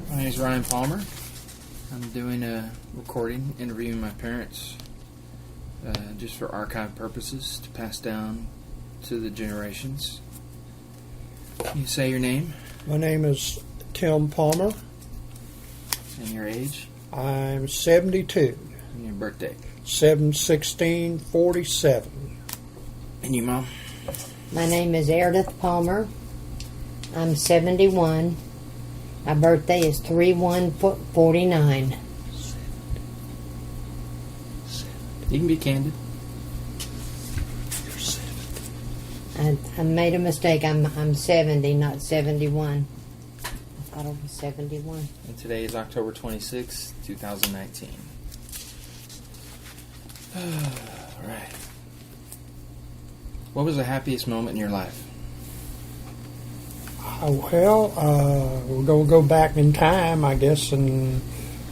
My name is Ryan Palmer. I'm doing a recording, interviewing my parents, just for archive purposes to pass down to the generations. Can you say your name My name is Tim Palmer. and your age I'm 72, and your birthday? 7/16/47. And you, Mom? My name is Meredith Palmer. I'm 71. My birthday is 3/1/49. You can be candid. I made a mistake. I'm 70, not 71. I thought it was 71. And today is October 26, 2019. All right. What was the happiest moment in your life? We're going to go back in time, I guess, and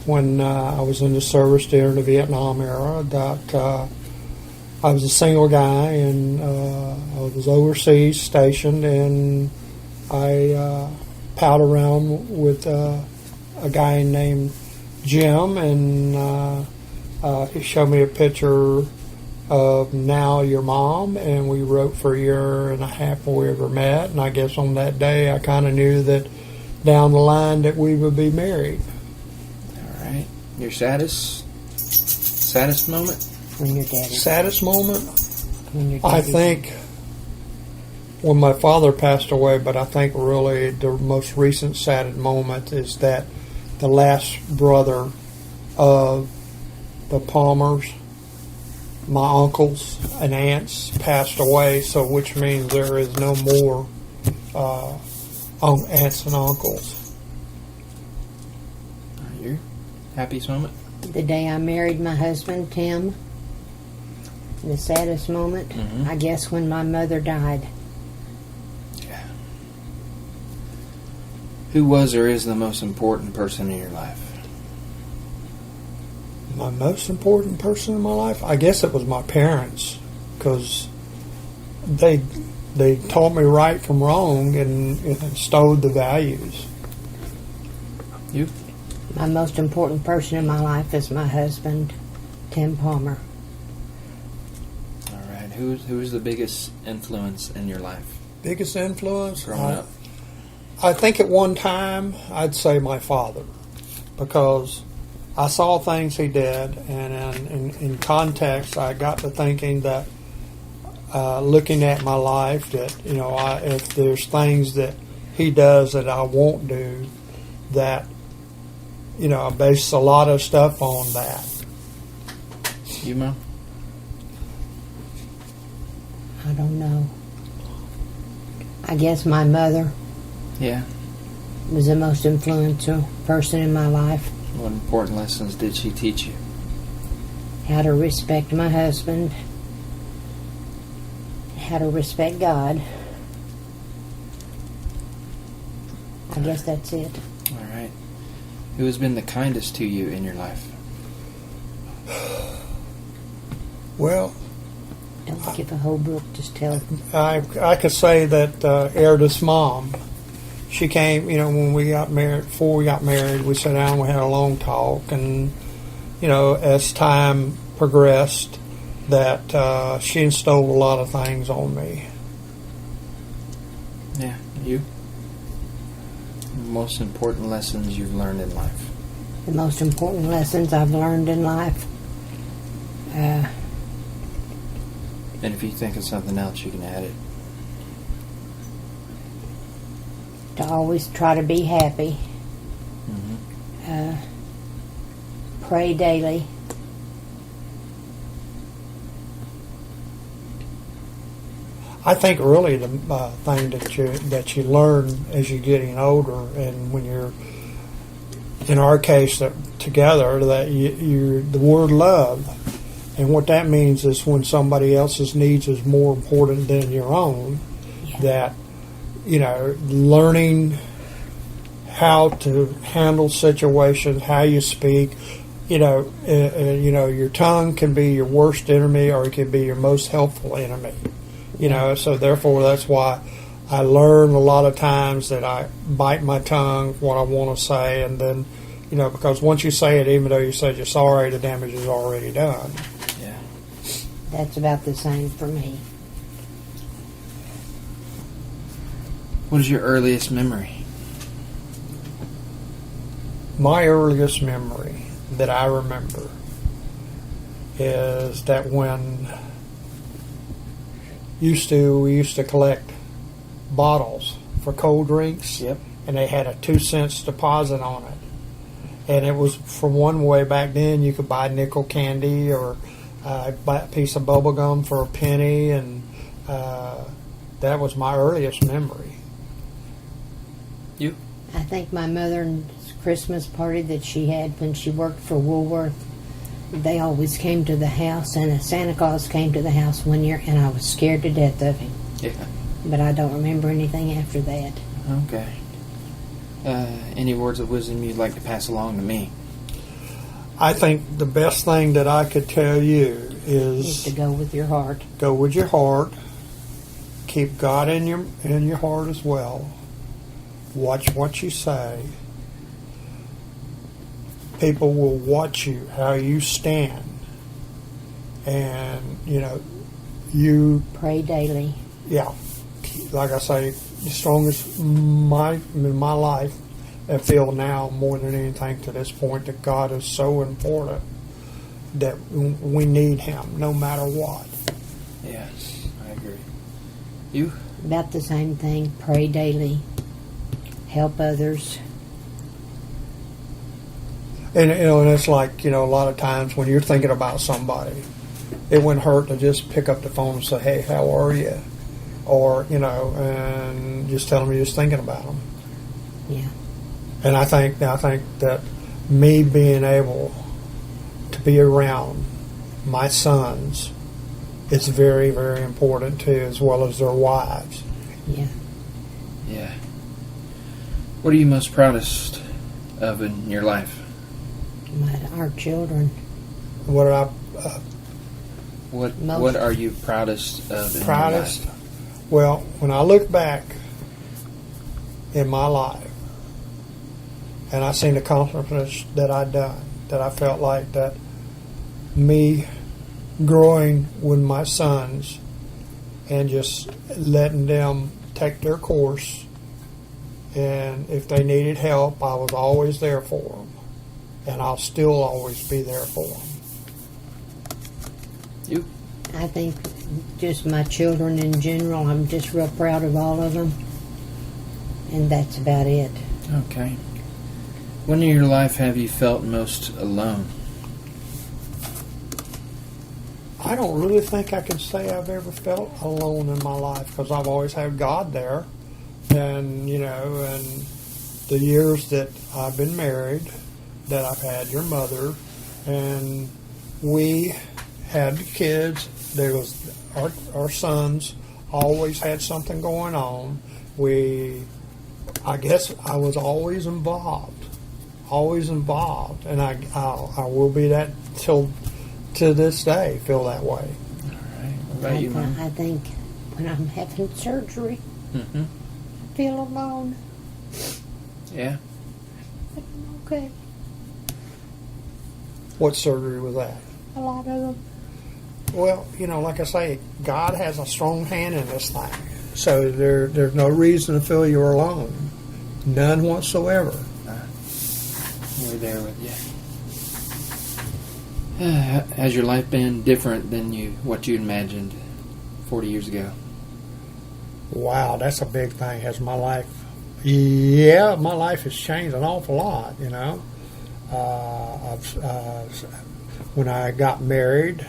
when I was in the service during the Vietnam era, that I was a single guy, and I was overseas stationed, and I palled around with a guy named Jim, and he showed me a picture of now your mom, and we wrote for a year and a half before we ever met, and I guess on that day I kind of knew that down the line that we would be married. All right. Your saddest moment? When your daddy. Saddest moment? When your I daddy. think when my father passed away, but I think really the most recent saddest moment is that the last brother of the Palmers, my uncles and aunts, passed away, so which means there is no more aunts and uncles. Your happiest moment? The day I married my husband, Tim. The saddest moment, I guess, when my mother died. Yeah. Who was or is the most important person in your life? My most important person in my life, I guess it was my parents, because they taught me right from wrong and instilled the values. You? My most important person in my life is my husband, Tim Palmer. All right. Who's the biggest influence in your life Biggest influence? growing up? I think at one time I'd say my father, because I saw things he did, and in context I got to thinking that looking at my life, that if there's things that he does that I won't do, that I base a lot of stuff on that. You, Mom? I don't know. I guess my mother Yeah. was the most influential person in my life. What important lessons did she teach you? How to respect my husband. How to respect God. I guess that's it. All right. Who has been the kindest to you in your life? Well, Don't give a whole book, just tell. I could say that Meredith's mom, she came, when we got married, before we got married, we sat down, we had a long talk, and, as time progressed, that she instilled a lot of things on me. Yeah. You? Most important lessons you've learned in life? The most important lessons I've learned in life. And if you think of something else, you can add it. To always try to be happy. Pray daily. I think really the thing that you learn as you're getting older, and when you're, in our case, that together, that you the word love, and what that means is when somebody else's needs is more important than your own, that learning how to handle situations, how you speak. Your tongue can be your worst enemy, or it can be your most helpful enemy. So therefore, that's why I learn a lot of times that I bite my tongue what I want to say, and then, because once you say it, even though you said you're sorry, the damage is already done. Yeah. That's about the same for me. What is your earliest memory? My earliest memory that I remember is that when we used to collect bottles for cold drinks, Yep. and they had a 2 cents deposit on it. And it was from one way back then you could buy nickel candy or buy a piece of bubble gum for a penny, and that was my earliest memory. You? I think my mother's Christmas party that she had when she worked for Woolworth, they always came to the house, and Santa Claus came to the house one year, and I was scared to death of him. Yeah. But I don't remember anything after that. Okay. Any words of wisdom you'd like to pass along to me? I think the best thing that I could tell you Is to is go with your heart. go with your heart. Keep God in your heart as well. Watch what you say. People will watch you, how you stand. And, you, Pray daily. yeah, like I say, the strongest in my life, I feel now more than anything to this point that God is so important that we need Him no matter what. Yes, I agree. You? About the same thing. Pray daily. Help others. And and it's like, a lot of times when you're thinking about somebody, it wouldn't hurt to just pick up the phone and say, "Hey, how are you?" Or, and just tell them you're just thinking about them. Yeah. And I think that me being able to be around my sons is very, very important too, as well as their wives. Yeah. Yeah. What are you most proudest of in your life? Our children. What I What are you proudest of in proudest? your life? Well, when I look back in my life and I seen the accomplishments that I done, that I felt like that me growing with my sons and just letting them take their course, and if they needed help, I was always there for them, and I'll still always be there for them. You? I think just my children in general, I'm just real proud of all of them. And that's about it. Okay. When in your life have you felt most alone? I don't really think I can say I've ever felt alone in my life because I've always had God there. And, and the years that I've been married, that I've had your mother, and we had kids. There was our sons always had something going on. I guess I was always involved, and I will be that to this day. Feel that way. All right. What about you, Mom? I think when I'm having surgery, Mm-hmm. I feel alone. Yeah. But I'm okay. What surgery was that? A lot of them. Well, like I say, God has a strong hand in this thing. So there's no reason to feel you're alone. None whatsoever. We're there with you. Has your life been different than what you imagined 40 years ago? Wow, that's a big thing. Has my life... Yeah, my life has changed an awful lot, when I got married,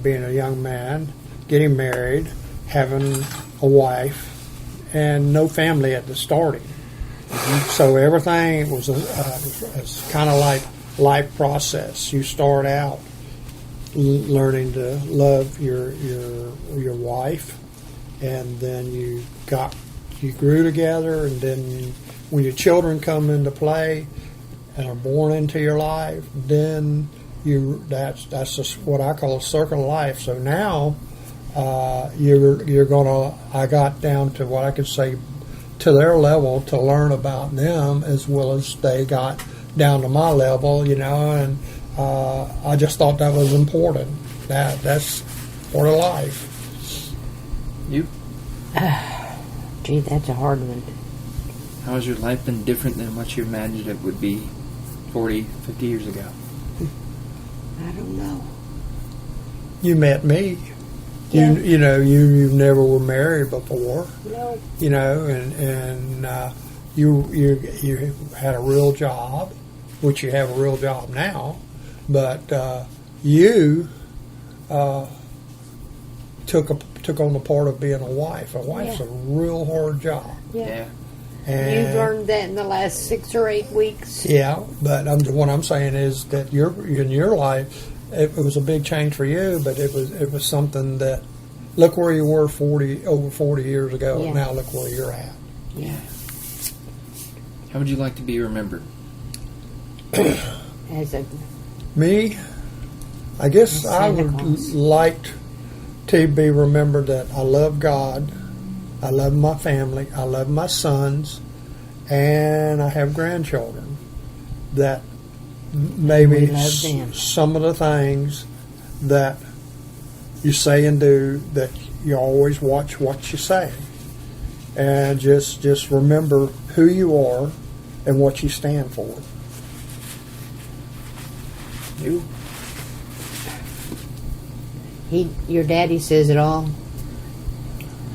being a young man, getting married, having a wife, and no family at the starting. Mm-hmm. So everything was kind of like life process. You start out learning to love your wife, and then you grew together, and then when your children come into play and are born into your life, then that's just what I call a circle of life. So now you're gonna. I got down to what I could say to their level to learn about them as well as they got down to my level, and I just thought that was important. That's part of life. You? Gee, that's a hard one. How has your life been different than what you imagined it would be 40, 50 years ago? I don't know. You met me. Yeah. You never were married before. No. And you had a real job, which you have a real job now, but you took on the part of being a wife. A wife's a real hard job. Yeah. And You've learned that in the last 6 or 8 weeks. Yeah, but what I'm saying is that in your life, it was a big change for you, but it was something that, look where you were over 40 years ago. Yeah. Now look where you're at. Yeah. How would you like to be remembered? As a Me, I guess As I Santa would Claus. like to be remembered that I love God, I love my family, I love my sons, and I have grandchildren. That maybe We love them. some of the things that you say and do, that you always watch what you say, and just remember who you are and what you stand for. You? Your daddy says it all.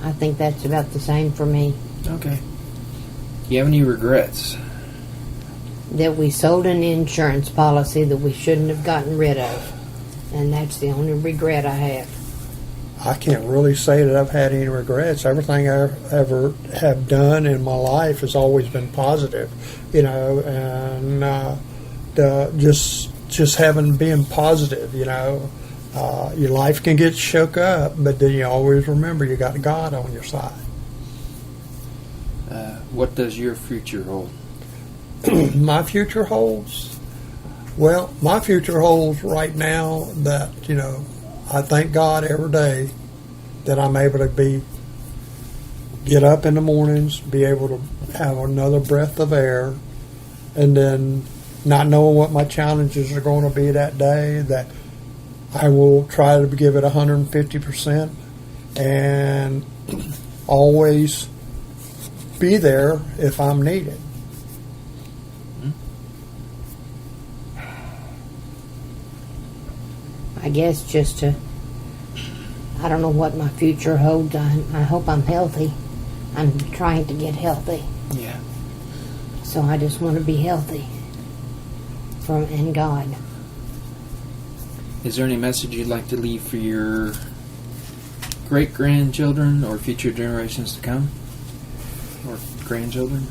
I think that's about the same for me. Okay. Do you have any regrets? That we sold an insurance policy that we shouldn't have gotten rid of. And that's the only regret I have. I can't really say that I've had any regrets. Everything I ever have done in my life has always been positive, and just being positive, your life can get shook up, but then you always remember you got God on your side. What does your future hold? My future holds, well, my future holds right now that, I thank God every day that I'm able to get up in the mornings, be able to have another breath of air, and then not knowing what my challenges are going to be that day, that I will try to give it 150% and always be there if I'm needed. I guess I don't know what my future holds. I hope I'm healthy. I'm trying to get healthy. Yeah. So I just want to be healthy. And God. Is there any message you'd like to leave for your great-grandchildren or future generations to come? Or grandchildren?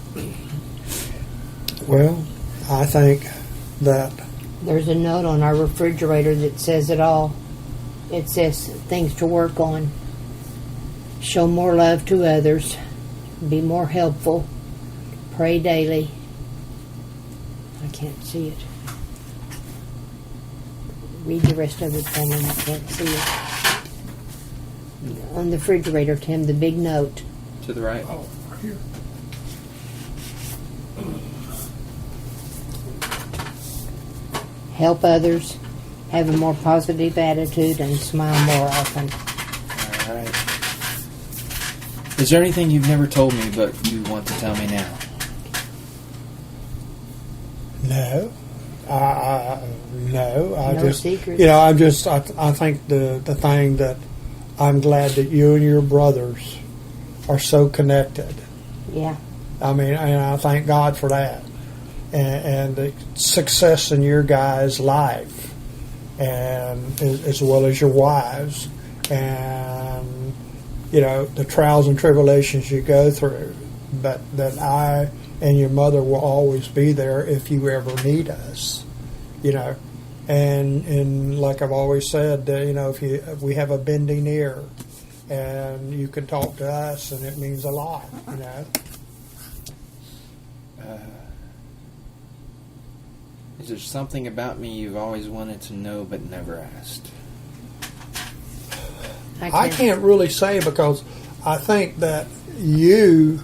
Well, I think that There's a note on our refrigerator that says it all. It says things to work on. Show more love to others. Be more helpful. Pray daily. I can't see it. Read the rest of it for me. I can't see it. On the refrigerator, Tim, the big note. To the right? Oh, here. Help others. Have a more positive attitude and smile more often. All right. Is there anything you've never told me but you want to tell me now? No. No. No secrets. I think the thing that I'm glad that you and your brothers are so connected. Yeah. I mean, and I thank God for that. And the success in your guys' life, and as well as your wives, and the trials and tribulations you go through, but that I and your mother will always be there if you ever need us, and like I've always said, if we have a bending ear, and you can talk to us, and it means a lot, Is there something about me you've always wanted to know but never asked? I can't really say, because I think that you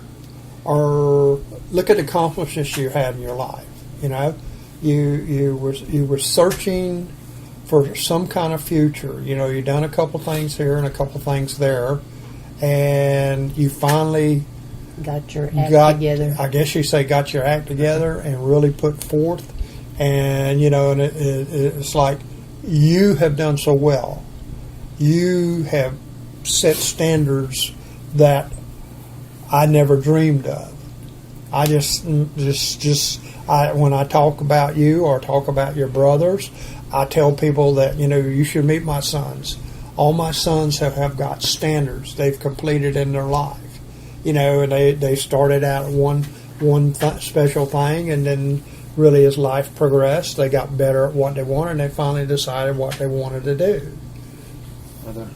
are, look at the accomplishments you had in your life. You know, you were searching for some kind of future. You know, you've done a couple things here and a couple things there, and you finally got your act together. I guess you say got your act together and really put forth. And you know, and it's like you have done so well. You have set standards that I never dreamed of. I when I talk about you or talk about your brothers, I tell people that, you know, you should meet my sons. All my sons have got standards they've completed in their life. You know, and they started out one special thing, and then really as life progressed, they got better at what they wanted, and they finally decided what they wanted to do. Well, the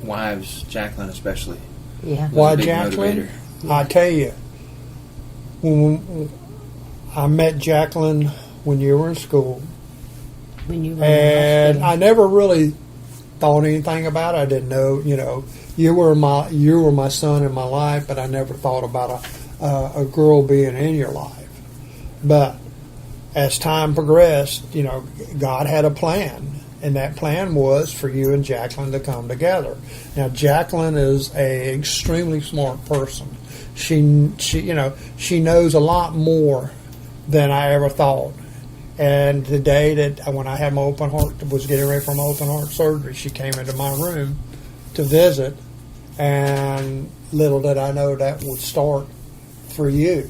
wives, Jacqueline especially. Yeah. Was Why a big Jacqueline? motivator. I tell you, when I met Jacqueline when you were in school, When you were in and the I never really thought anything about it. I didn't know, you know, you were my son in my life, but I never thought about a girl being in your life. But as time progressed, you know, God had a plan, and that plan was for you and Jacqueline to come together. Now, Jacqueline is a extremely smart person. She you know, she knows a lot more than I ever thought. And the day that when I had my open heart, was getting ready for my open heart surgery, she came into my room to visit, and little did I know that would start for you.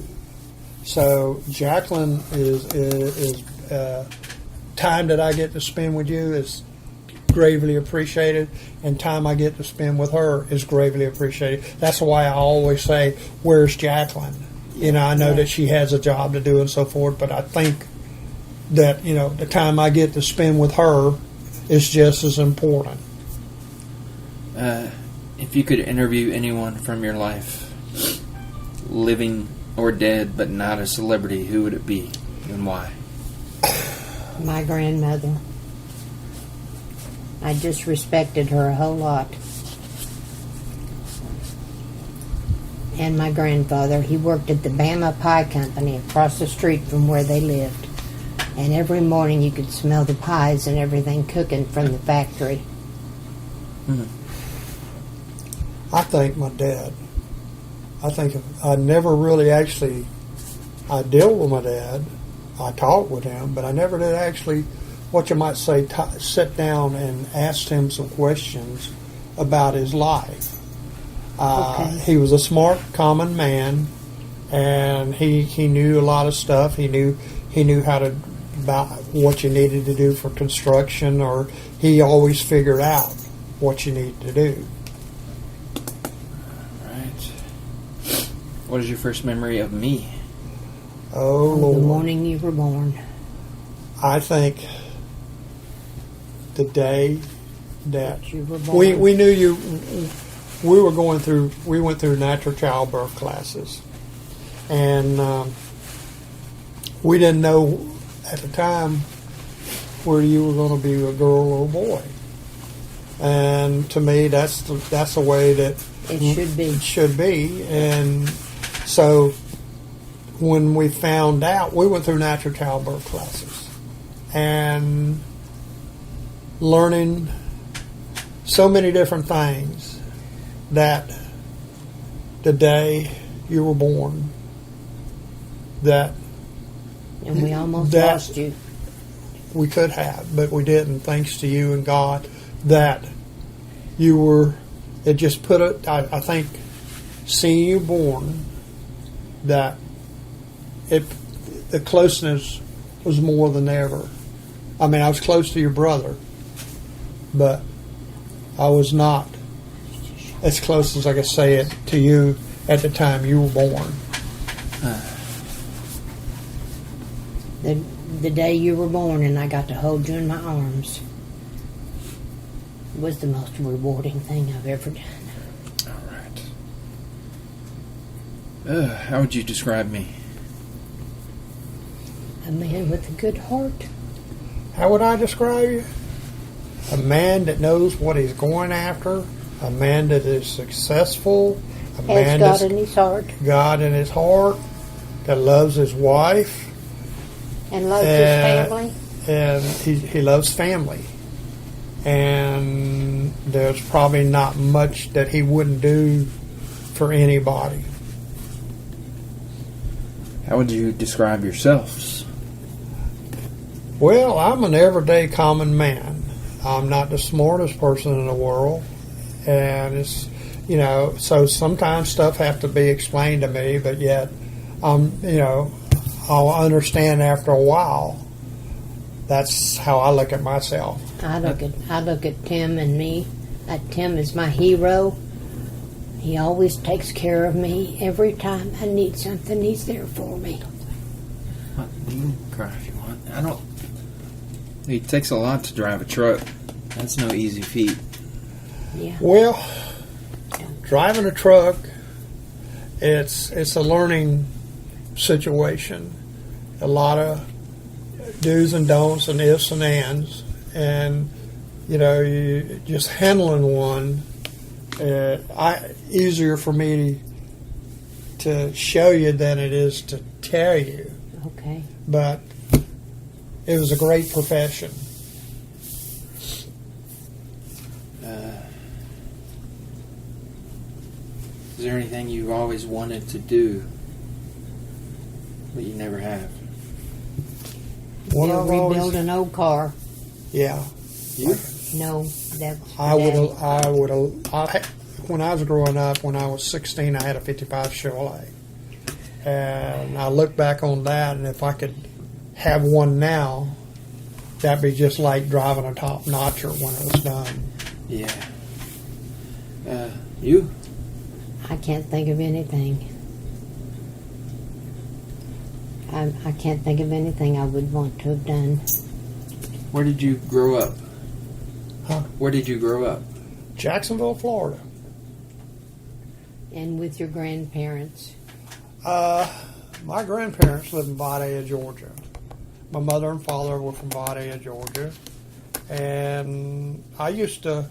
So Jacqueline is time that I get to spend with you is gravely appreciated, and time I get to spend with her is gravely appreciated. That's why I always say, "Where's Jacqueline?" You know, I know that she has a job to do and so forth, but I think that, you know, the time I get to spend with her is just as important. If you could interview anyone from your life, living or dead, but not a celebrity, who would it be and why? My grandmother. I just respected her a whole lot. And my grandfather, he worked at the Bama Pie Company across the street from where they lived. And every morning you could smell the pies and everything cooking from the factory. Mm-hmm. I think my dad. I think I never really actually, I dealt with my dad. I talked with him, but I never did actually, what you might say, sit down and ask him some questions about his life. He was a smart, common man, and he knew a lot of stuff. He knew how to, about what you needed to do for construction, or he always figured out what you needed to do. What is your first memory of me? Oh, The Lord. morning you were born. I think the day that You were born. we knew you, we went through natural childbirth classes, and we didn't know at the time whether you were going to be a girl or a boy. And to me, that's the way that It should be. it should be. And so when we found out, we went through natural childbirth classes and learning so many different things, that the day you were born, that And we almost That- lost you. we could have, but we didn't, thanks to you and God, that you were, it just put it, I think, seeing you born, that the closeness was more than ever. I mean, I was close to your brother, but I was not as close as I could say it to you at the time you were born. The day you were born and I got to hold you in my arms was the most rewarding thing I've ever done. All right. How would you describe me? A man with a good heart. How would I describe you? A man that knows what he's going after, a man that is successful, a Has man God that's in his heart God in his heart, that loves his wife, and loves his family. and he loves family. And there's probably not much that he wouldn't do for anybody. How would you describe yourselves? Well, I'm an everyday common man. I'm not the smartest person in the world, and it's, you know, so sometimes stuff have to be explained to me, but yet, you know, I'll understand after a while. That's how I look at myself. I look at Tim and me. Tim is my hero. He always takes care of me. Every time I need something, he's there for me. You can cry if you want. I don't. It takes a lot to drive a truck. That's no easy feat. Yeah. Well, driving a truck, it's a learning situation. A lot of do's and don'ts and ifs and ands, and you know, you just handling one. Easier for me to show you than it is to tell you. Okay. But it was a great profession. Is there anything you've always wanted to do, but you never have? What They'll I've rebuild always- an old car. Yeah, You? No, that's I would. Daddy. I would. When I was growing up, when I was 16, I had a '55 Chevrolet, and I look back on that, and if I could have one now, that'd be just like driving a top notcher when it was done. Yeah. You? I can't think of anything. I can't think of anything I would want to have done. Where did you grow up? Huh? Where did you grow up? Jacksonville, Florida. And with your grandparents. My grandparents lived in Vidalia, Georgia. My mother and father were from Vidalia, Georgia. And I used to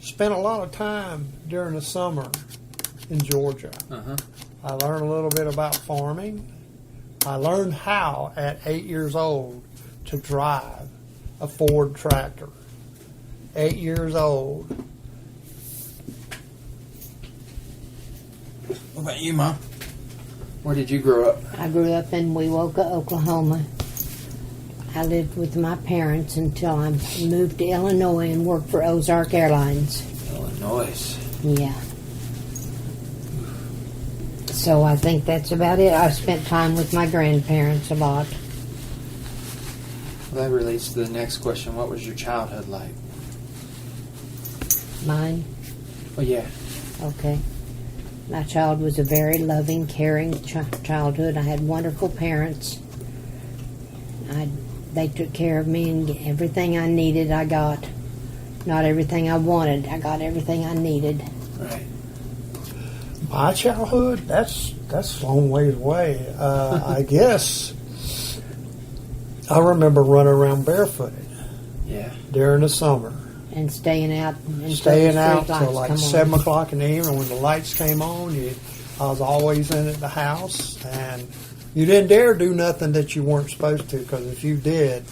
spend a lot of time during the summer in Georgia. Uh-huh. I learned a little bit about farming. I learned how, at 8 years old, to drive a Ford tractor. 8 years old. What about you, Mom? Where did you grow up? I grew up in Wewoka, Oklahoma. I lived with my parents until I moved to Illinois and worked for Ozark Airlines. Illinois. Yeah. So I think that's about it. I spent time with my grandparents a lot. Well, that relates to the next question. What was your childhood like? Mine? Oh, yeah. Okay. My child was a very loving, caring childhood. I had wonderful parents. They took care of me, and everything I needed I got. Not everything I wanted. I got everything I needed. Right. My childhood, that's a long ways away. I guess I remember running around barefooted Yeah. during the summer. And staying out until Staying the out street till lights like come on. 7 o'clock in the evening when the lights came on. I was always in at the house, and you didn't dare do nothing that you weren't supposed to, because if you did,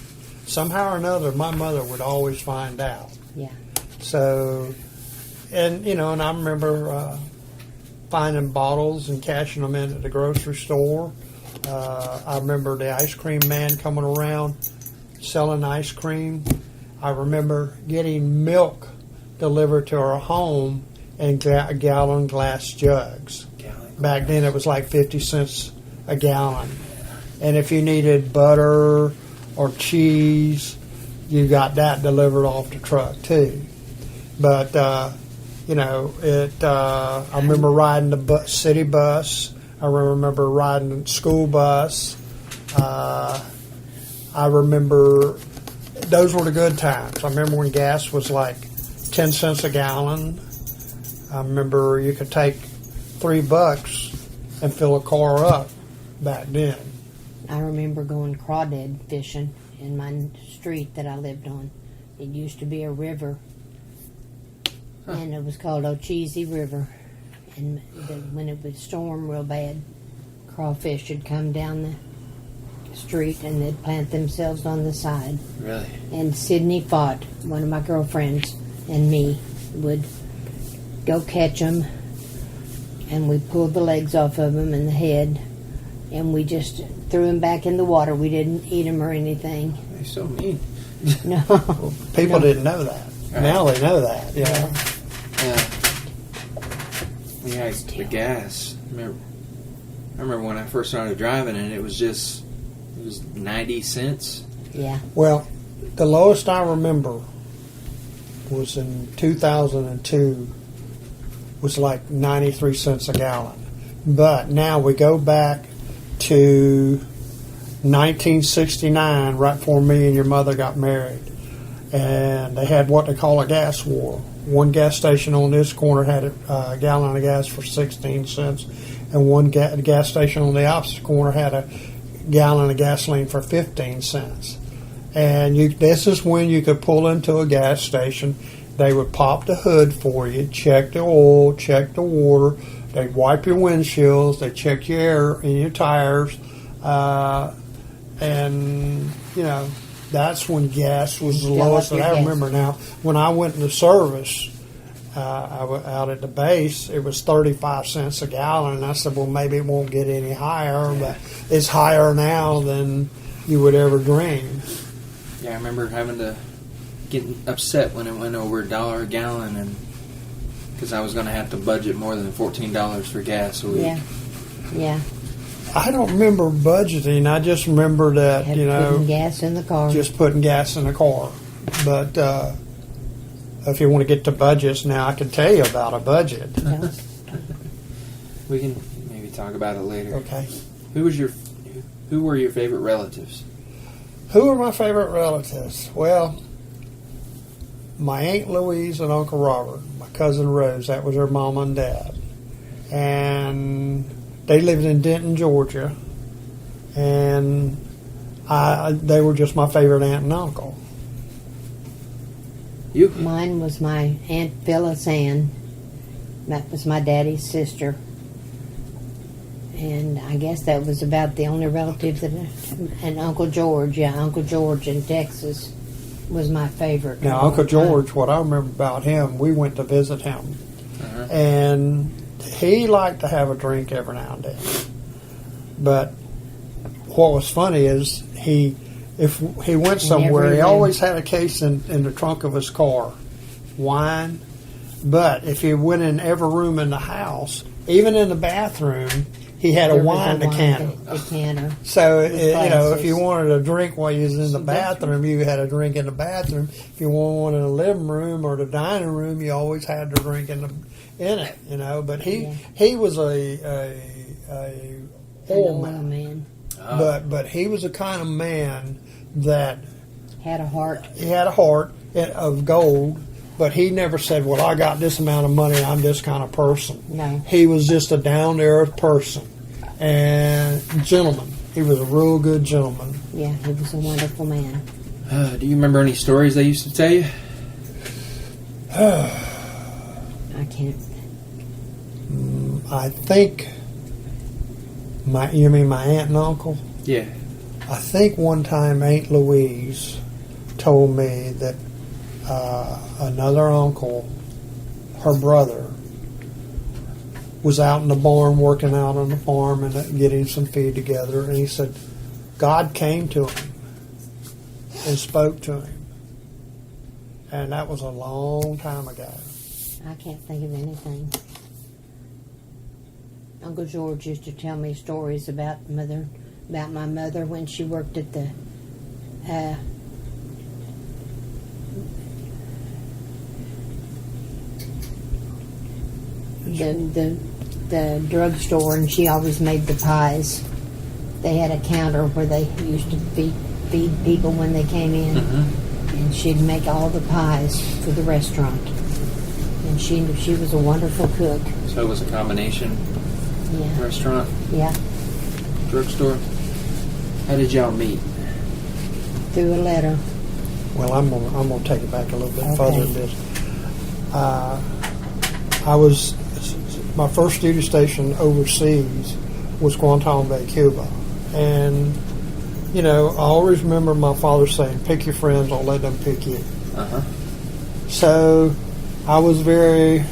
somehow or another, my mother would always find out. Yeah. So, and and I remember finding bottles and cashing them in at the grocery store. I remember the ice cream man coming around selling ice cream. I remember getting milk delivered to our home in gallon glass jugs. Back then it was like 50 cents a gallon. And if you needed butter or cheese, you got that delivered off the truck too. But, I remember riding the city bus. I remember riding the school bus. I remember those were the good times. I remember when gas was like 10 cents a gallon. I remember you could take $3 and fill a car up back then. I remember going crawdad fishing in my street that I lived on. It used to be a river. and it was called Ocheesy River. And when it would storm real bad, crawfish would come down the street and they'd plant themselves on the side. Really? And Sydney Fott, one of my girlfriends, and me would go catch them, and we pulled the legs off of them and the head, and we just threw them back in the water. We didn't eat them or anything. They're so mean. No. People No. didn't know that. Right. Now they know that. You know? Yeah, the gas. I remember when I first started driving, and it was 90 cents. Yeah. Well, the lowest I remember was in 2002, was like 93 cents a gallon. But now we go back to 1969, right before me and your mother got married. And they had what they call a gas war. One gas station on this corner had a gallon of gas for 16 cents, and one gas station on the opposite corner had a gallon of gasoline for 15 cents. And this is when you could pull into a gas station. They would pop the hood for you, check the oil, check the water. They'd wipe your windshields. They'd check your air and your tires. And, you know, that's when gas was the Fill lowest up that your I gas. remember. Now, when I went into service, I was out at the base, it was 35 cents a gallon. And I said, well, maybe it won't get any higher, but it's higher now than you would ever dream. Yeah, I remember having to get upset when it went over $1 a gallon, and because I was going to have to budget more than $14 for gas a week. Yeah. Yeah. I don't remember budgeting. I just remember that, Had you know, putting gas in the car. just putting gas in the car. But if you want to get to budgets now, I can tell you about a budget. No. We can maybe talk about it later. Okay. Who were your favorite relatives? Who are my favorite relatives? Well, my Aunt Louise and Uncle Robert, my cousin Rose, that was her mom and dad. And they lived in Denton, Georgia. And they were just my favorite aunt and uncle. You? Mine was my Aunt Phyllis Ann. That was my daddy's sister. And I guess that was about the only relative that. And Uncle George, Uncle George in Texas was my favorite. Now, Uncle George, what I remember about him, we went to visit him. Uh-huh. And he liked to have a drink every now and then. But what was funny is if he went somewhere, he room. always had a case in the trunk of his car, wine. But if he went in every room in the house, even in the bathroom, he had a There was wine decanter. Decanter. So, With you know, if glasses. you wanted a drink while you was in the bathroom, you had a drink in the bathroom. If you wanted one in the living room or the dining room, you always had the drink in it, you know. But he was a old man. Man. But he was a kind of man that Had a heart. he had a heart of gold, but he never said, well, I got this amount of money, I'm this kind of person. No. He was just a down-to-earth person and gentleman. He was a real good gentleman. Yeah, he was a wonderful man. Do you remember any stories they used to tell you? I can't. I think you mean my aunt and uncle? Yeah. I think one time Aunt Louise told me that another uncle, her brother, was out in the barn working out on the farm and getting some feed together, and he said God came to him and spoke to him. And that was a long time ago. I can't think of anything. Uncle George used to tell me stories about my mother when she worked at the the drugstore, and she always made the pies. They had a counter where they used to feed people when they came in, and she'd make all the pies for the restaurant. And she was a wonderful cook. So it was a combination Yeah, restaurant, yeah. drugstore. How did y'all meet? Through a letter. Well, I'm gonna take it back a little bit Okay. further than this. my first duty station overseas was Guantanamo Bay, Cuba. And, you know, I always remember my father saying, pick your friends, don't let them pick you. Uh-huh. So I was very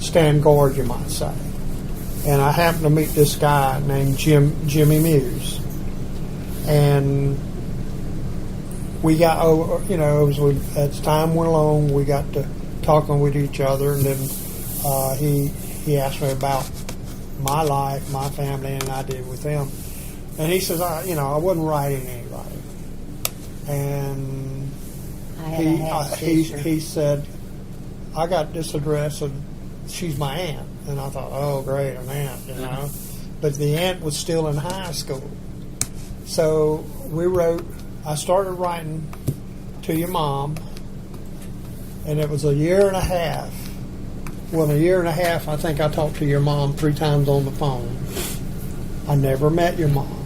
stand guard, you might say. And I happened to meet this guy named Jimmy Muse. And we got over, you know, as time went along, we got to talking with each other. And then he asked me about my life, my family, and I did with him. And he says, I wasn't writing anybody. And I had a half sister. he said, I got this address and she's my aunt. And I thought, oh, great, an aunt, you know. But the aunt was still in high school. So I started writing to your mom, and it was a year and a half. Well, in a year and a half, I think I talked to your mom 3 times on the phone. I never met your mom.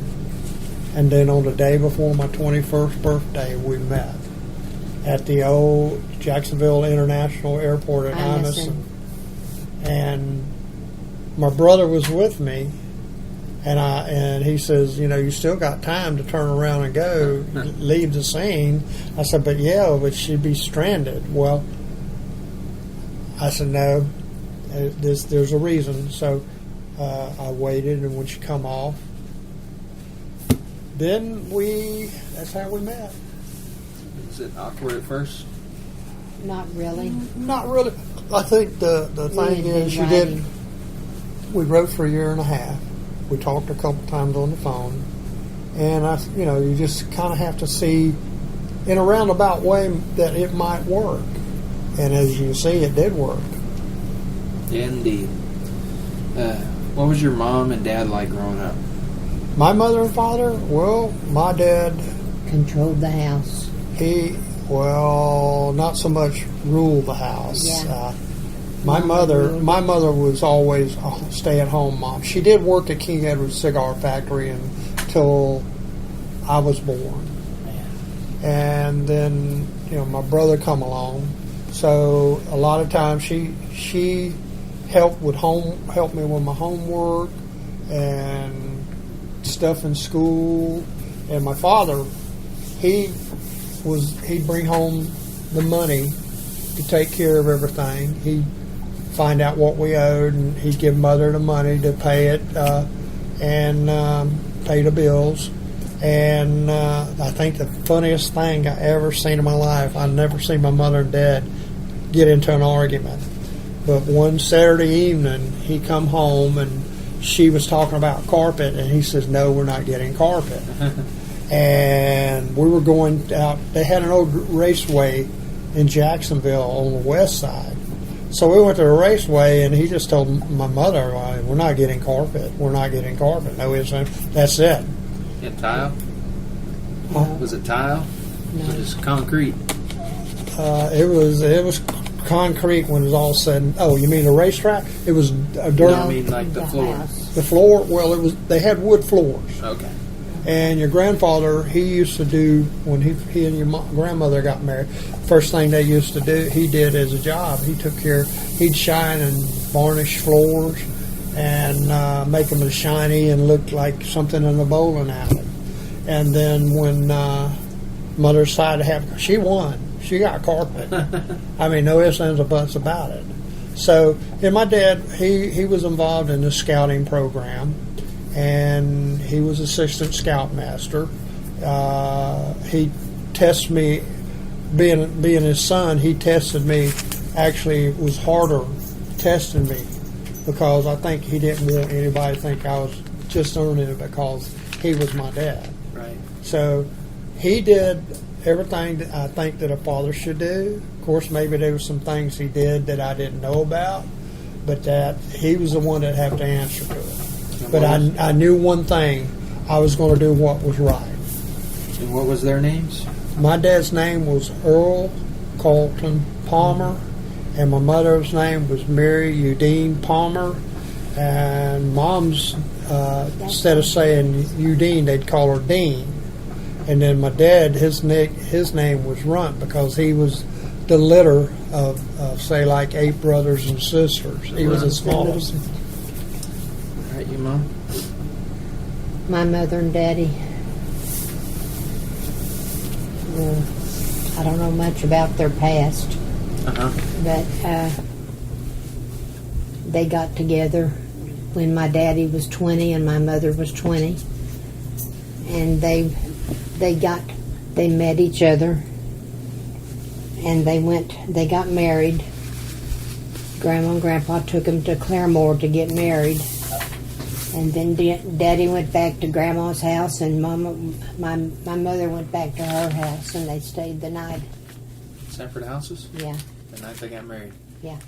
And then on the day before my 21st birthday, we met at the old Jacksonville International Airport at Imus. And my brother was with me, and he says, you still got time to turn around and go, leave the scene. I said, but she'd be stranded. Well, I said, no, there's a reason. So I waited, and when she come off, then that's how we met. Was it awkward at first? Not really. Not really. I think the thing is we wrote for a year and a half. We talked a couple times on the phone. And you just kind of have to see in a roundabout way that it might work. And as you see, it did work. Yeah, indeed. What was your mom and dad like growing up? My mother and father, well, my dad controlled the house. Not so much rule the house. Yeah. My mother was always a stay-at-home mom. She did work at King Edward Cigar Factory until I was born. Man. And then, my brother come along. So a lot of times she helped me with my homework and stuff in school. And my father, he'd bring home the money to take care of everything. He'd find out what we owed, and he'd give Mother the money to pay it and pay the bills. And I think the funniest thing I ever seen in my life, I've never seen my mother and dad get into an argument. But one Saturday evening, he come home, and she was talking about carpet, and he says, no, we're not getting carpet. And we were going out. They had an old raceway in Jacksonville on the west side. So we went to the raceway, and he just told my mother, we're not getting carpet. We're not getting carpet. No, that's it. And tile? No. Was it tile? No. Or just concrete? It was concrete when it was all said. Oh, you mean the racetrack? It was dirt. No, I mean like the floor. House. The floor. Well, they had wood floors. Okay. And your grandfather, he used to do, when he and your grandmother got married, first thing they used to do, he did as a job. He'd shine and varnish floors and make them as shiny and look like something in the bowling alley. And then when Mother decided to have, she won. She got carpet. I mean, no ifs, ands, or buts about it. So, and my dad, he was involved in the scouting program. And he was assistant scoutmaster. He tested me, being his son, he tested me. Actually, it was harder testing me because I think he didn't want anybody to think I was just earning it because he was my dad. Right. So he did everything that I think that a father should do. Of course, maybe there were some things he did that I didn't know about, but that he was the one that had to answer to it. But I knew one thing. I was going to do what was right. And what was their names? My dad's name was Earl Carlton Palmer, and my mother's name was Mary Udine Palmer. And Mom's, instead of saying Udine, they'd call her Dean. And then my dad, his name was Runt because he was the litter of say like 8 brothers and sisters. He was the smallest. All right, you mom. My mother and daddy. Well, I don't know much about their past, but they got together when my daddy was 20 and my mother was 20, and they met each other, and they got married. Grandma and Grandpa took them to Claremore to get married, and then Daddy went back to Grandma's house, and my mother went back to her house, and they stayed the night. Separate houses? Yeah, The night they got married. yeah.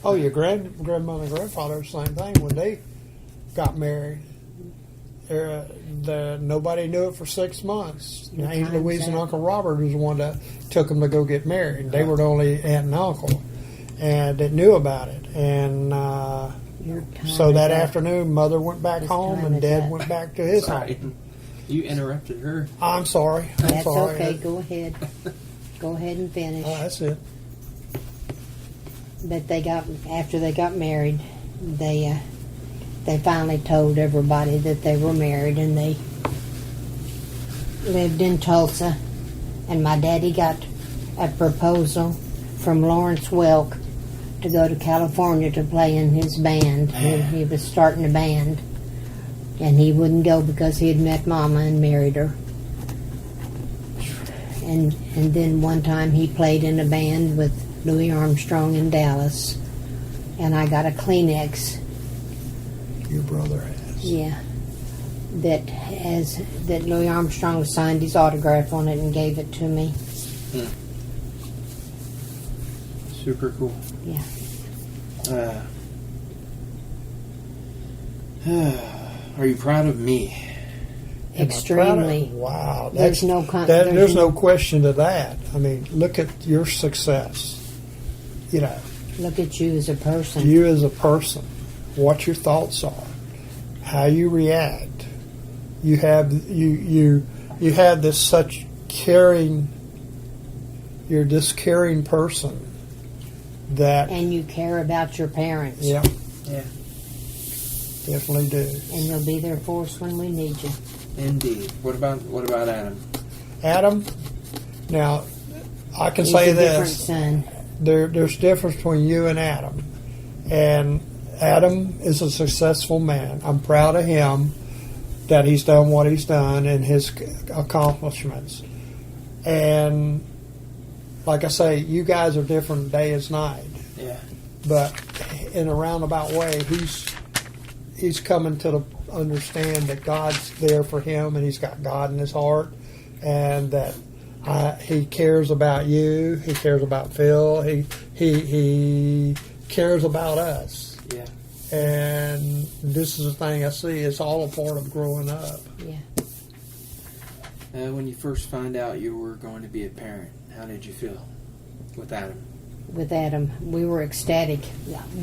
Oh, your grandmother and grandfather, the same thing. When they got married, nobody knew it for 6 months. Aunt Louise and Uncle Robert was the one that took them to go get married. They were the only aunt and uncle, and that knew about it. And so that afternoon, Mother went back home, and Dad went back to his Sorry. home. You interrupted her. I'm sorry. That's sorry. okay. Go ahead. Go ahead and finish. That's it. But after they got married, they finally told everybody that they were married, and they lived in Tulsa. And my daddy got a proposal from Lawrence Welk to go to California to play in his band. He was starting a band, and he wouldn't go because he had met Mama and married her. And then one time he played in a band with Louis Armstrong in Dallas, and I got a Kleenex. Your brother has. Yeah, that Louis Armstrong signed his autograph on it and gave it to me. Super cool. Yeah. Are you proud of me? Am I proud of- Extremely. Wow. There's no there's no question to that. I mean, look at your success. You know, Look at you as a person. you as a person, what your thoughts are, how you react. You have this such caring. You're this caring person that. And you care about your parents. Yeah, Yeah. definitely do. And you'll be there for us when we need you. Indeed. What about Adam? Adam. Now, I can He's say a different this. son. There's difference between you and Adam. And Adam is a successful man. I'm proud of him that he's done what he's done and his accomplishments. And like I say, you guys are different day as night. Yeah. But in a roundabout way, he's coming to understand that God's there for him, and he's got God in his heart, and that he cares about you. He cares about Phil. He cares about us. Yeah. And this is the thing I see. It's all a part of growing up. Yeah. When you first found out you were going to be a parent, how did you feel with Adam? With Adam, we were ecstatic.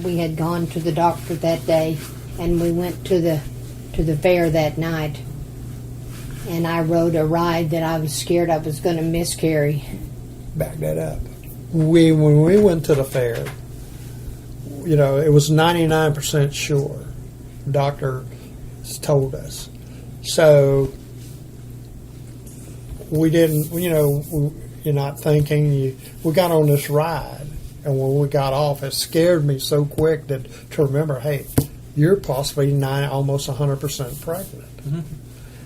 We had gone to the doctor that day, and we went to the fair that night. And I rode a ride that I was scared I was going to miscarry. Back that up. When we went to the fair, you know, it was 99% sure. The doctor told us. So we didn't, you know, you're not thinking. We got on this ride, and when we got off, it scared me so quick that to remember, hey, you're possibly almost 100% pregnant. Mm-hmm.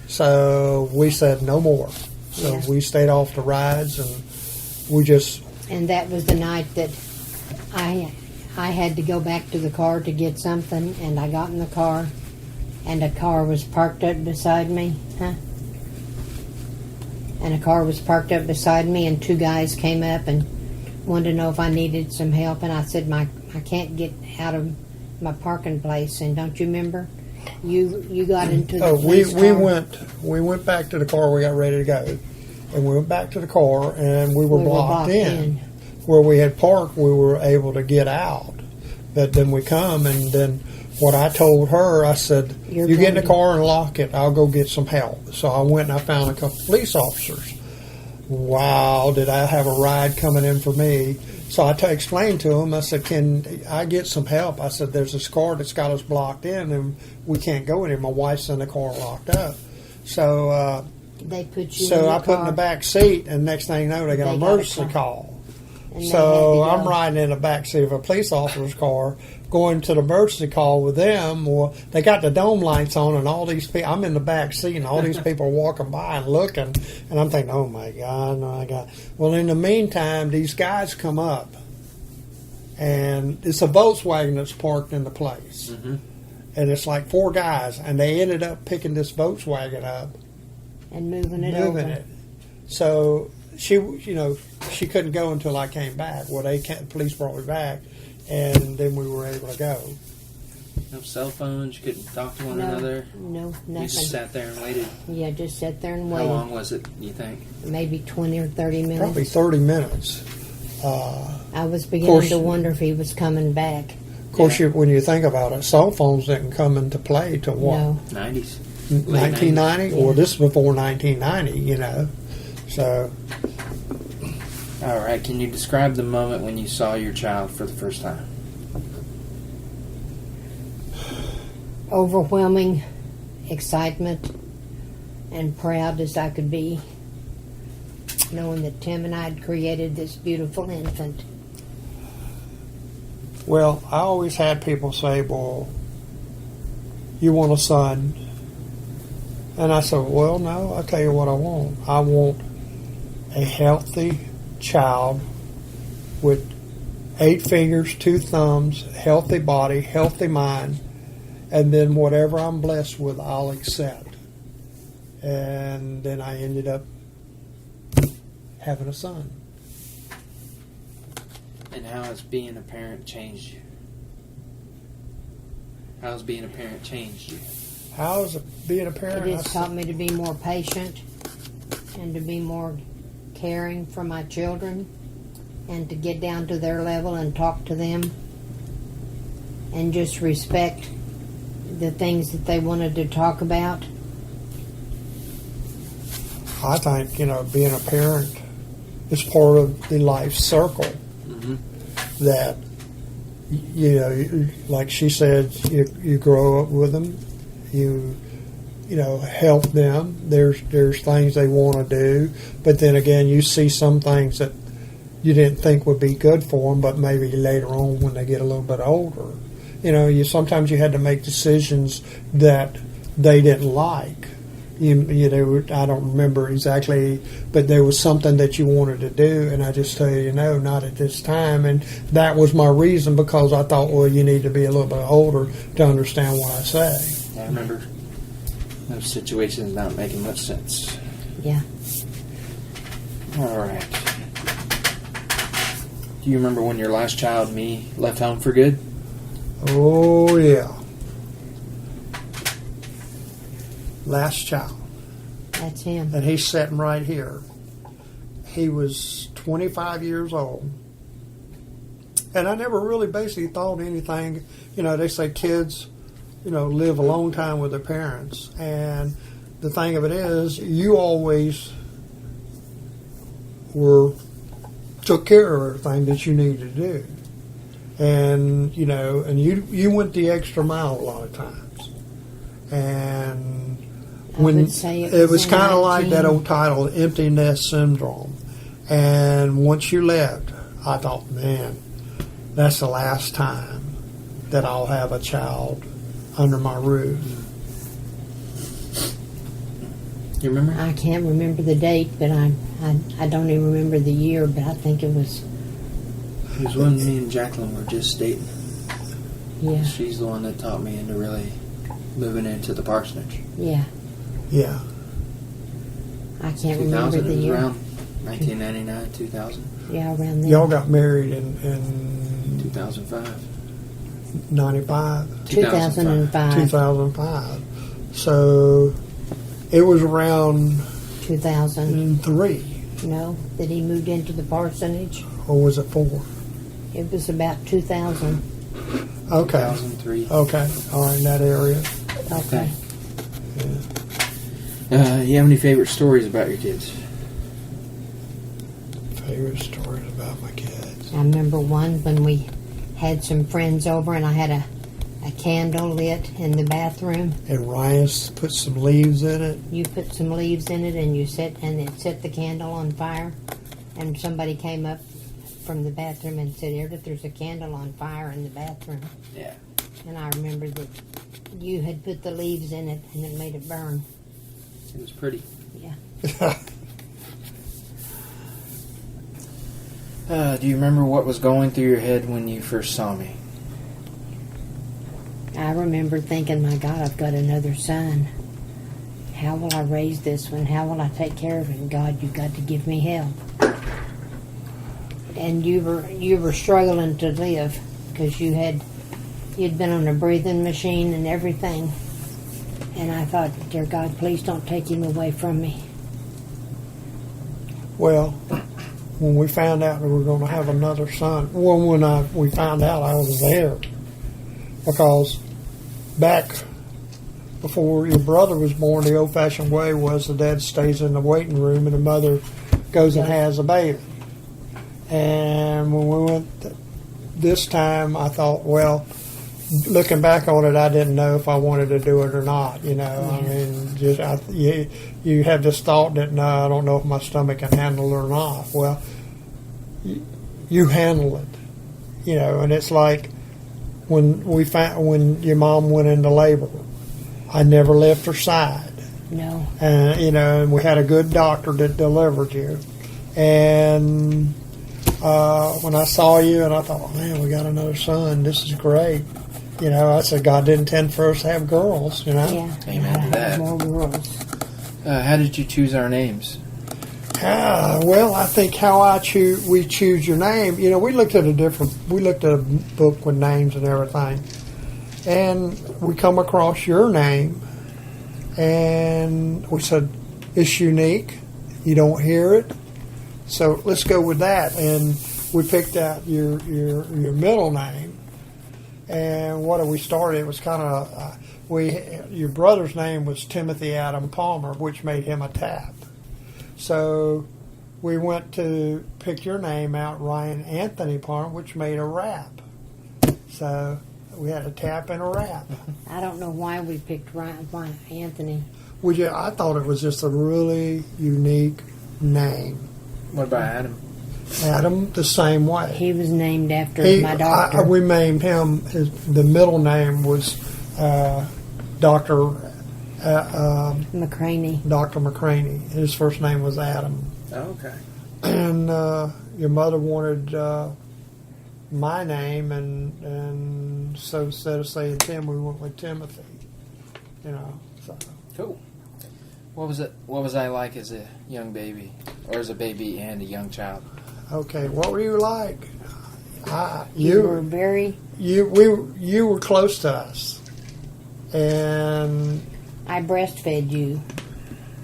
So we said no more. So we stayed off the rides, and we just. And that was the night that I had to go back to the car to get something, and I got in the car, and a car was parked up beside me. And a car was parked up beside me, and 2 guys came up and wanted to know if I needed some help, and I said, I can't get out of my parking place. And don't you remember? You got into the police car. We went back to the car. We got ready to go, and we went back to the car, and we were blocked in. Where we had parked, we were able to get out, but then we come, and then what I told her, I said, "You get in the car and lock it. I'll go get some help." So I went and I found a couple police officers. wow, did I have a ride coming in for me? So I explained to him, I said, can I get some help? I said, there's this car that's got us blocked in and we can't go in here. My wife's in the car locked up. So They put you. so in the I put in car, the back seat, and next thing you know, they got They an got a emergency call. and they So had to I'm go. riding in the back seat of a police officer's car, going to the emergency call with them. Well, they got the dome lights on, and all these people. I'm in the back seat, and all these people are walking by and looking, and I'm thinking, "Oh my God!" Well, in the meantime, these guys come up, and it's a Volkswagen that's parked in the place, and it's like 4 guys, and they ended up picking this Volkswagen up, and moving it moving over. it. So she couldn't go until I came back. Well, the police brought me back, and then we were able to go. No cell phones. You couldn't talk to one No, another. no, You nothing. just sat there and waited. Yeah, just sat there and How waited. long was it? You think? Maybe 20 or 30 minutes. Probably 30 minutes. I was course- beginning to wonder if he was coming back. Of course, when you think about it, cell phones didn't come into play till what? No. 90s. 1990? Yeah. Well, this is before 1990, So, All right. Can you describe the moment when you saw your child for the first time? Overwhelming excitement and proud as I could be, knowing that Tim and I had created this beautiful infant. well, I always had people say, well, you want a son? And I said, well, no, I'll tell you what I want. I want a healthy child with 8 fingers, 2 thumbs, healthy body, healthy mind, and then whatever I'm blessed with, I'll accept. And then I ended up having a son. And how has being a parent changed you? How's being a parent changed you? How's being a parent? It has taught me to be more patient and to be more caring for my children and to get down to their level and talk to them and just respect the things that they wanted to talk about. I think, being a parent is part of the life circle that, like she said, you grow up with them, you help them. There's things they want to do, but then again, you see some things that you didn't think would be good for them, but maybe later on when they get a little bit older, sometimes you had to make decisions that they didn't like. I don't remember exactly, but there was something that you wanted to do, and I just tell you, no, not at this time. And that was my reason, because I thought, well, you need to be a little bit older to understand what I say. I remember those situations not making much sense. Yeah. All right. Do you remember when your last child, me, left home for good? Oh, yeah. Last child. That's him. And he's sitting right here. He was 25 years old. And I never really basically thought anything. They say kids, live a long time with their parents. And the thing of it is, you always took care of everything that you needed to do. And, and you went the extra mile a lot of times. And when would say it was in kind of like 19 that old title, Empty Nest Syndrome. And once you left, I thought, man, that's the last time that I'll have a child under my roof. You remember? I can't remember the date, but I don't even remember the year, but I think it was, It was when me and Jacqueline were just dating. yeah, She's the one that taught me into really moving into the parsonage. yeah. Yeah. I can't remember 2000, the it was year. around 1999, 2000, Yeah, around then. Y'all got married in 2005. 95, 2005. 2005. So it was around 2003. 3, That he moved into the parsonage. or was it 4? It was about 2000. Okay. 2003. Okay. All right, in that area. Okay. You have any favorite stories about your kids? favorite stories about my kids. I remember one when we had some friends over and I had a candle lit in the bathroom. And Ryan put some leaves in it. You put some leaves in it and it set the candle on fire. And somebody came up from the bathroom and said, Edith, there's a candle on fire in the bathroom. Yeah. And I remember that you had put the leaves in it and it made it burn. It was pretty. Yeah. Do you remember what was going through your head when you first saw me? I remember thinking, my God, I've got another son. How will I raise this one? How will I take care of him? God, you've got to give me help. And you were struggling to live because you'd been on a breathing machine and everything. And I thought, dear God, please don't take him away from me. Well, when we found out that we were going to have another son, when we found out, I was there. Because back before your brother was born, the old-fashioned way was the dad stays in the waiting room and the mother goes and has a baby. And when we went this time, I thought, well, looking back on it, I didn't know if I wanted to do it or not. You know, I mean, you have this thought that, no, I don't know if my stomach can handle it or not. Well, you handle it, you know, and it's like when your mom went into labor, I never left her side. No. You know, and we had a good doctor that delivered you. And when I saw you, and I thought, man, we got another son. This is great. You know, I said, God didn't intend for us to have girls, you know. Yeah. Amen to that. More girls. How did you choose our names? Well, I think how we choose your name. You know, we looked at a book with names and everything, and we come across your name, and we said it's unique. You don't hear it, so let's go with that. And we picked out your middle name, and what we started? It was kind of your brother's name was Timothy Adam Palmer, which made him a tap. So we went to pick your name out, Ryan Anthony Palmer, which made a rap. So we had a tap and a rap. I don't know why we picked Ryan Anthony. I thought it was just a really unique name. What about Adam? Adam, the same way. He was named after my doctor. We named him, the middle name was Dr. McCraney. Dr. McCraney. His first name was Adam. Oh, okay. And your mother wanted my name, and so instead of saying Tim, we went with Timothy. You know. So. Cool. What was I like as a young baby, or as a baby and a young child? Okay, what were you like? You were very. You were close to us, and I breastfed you,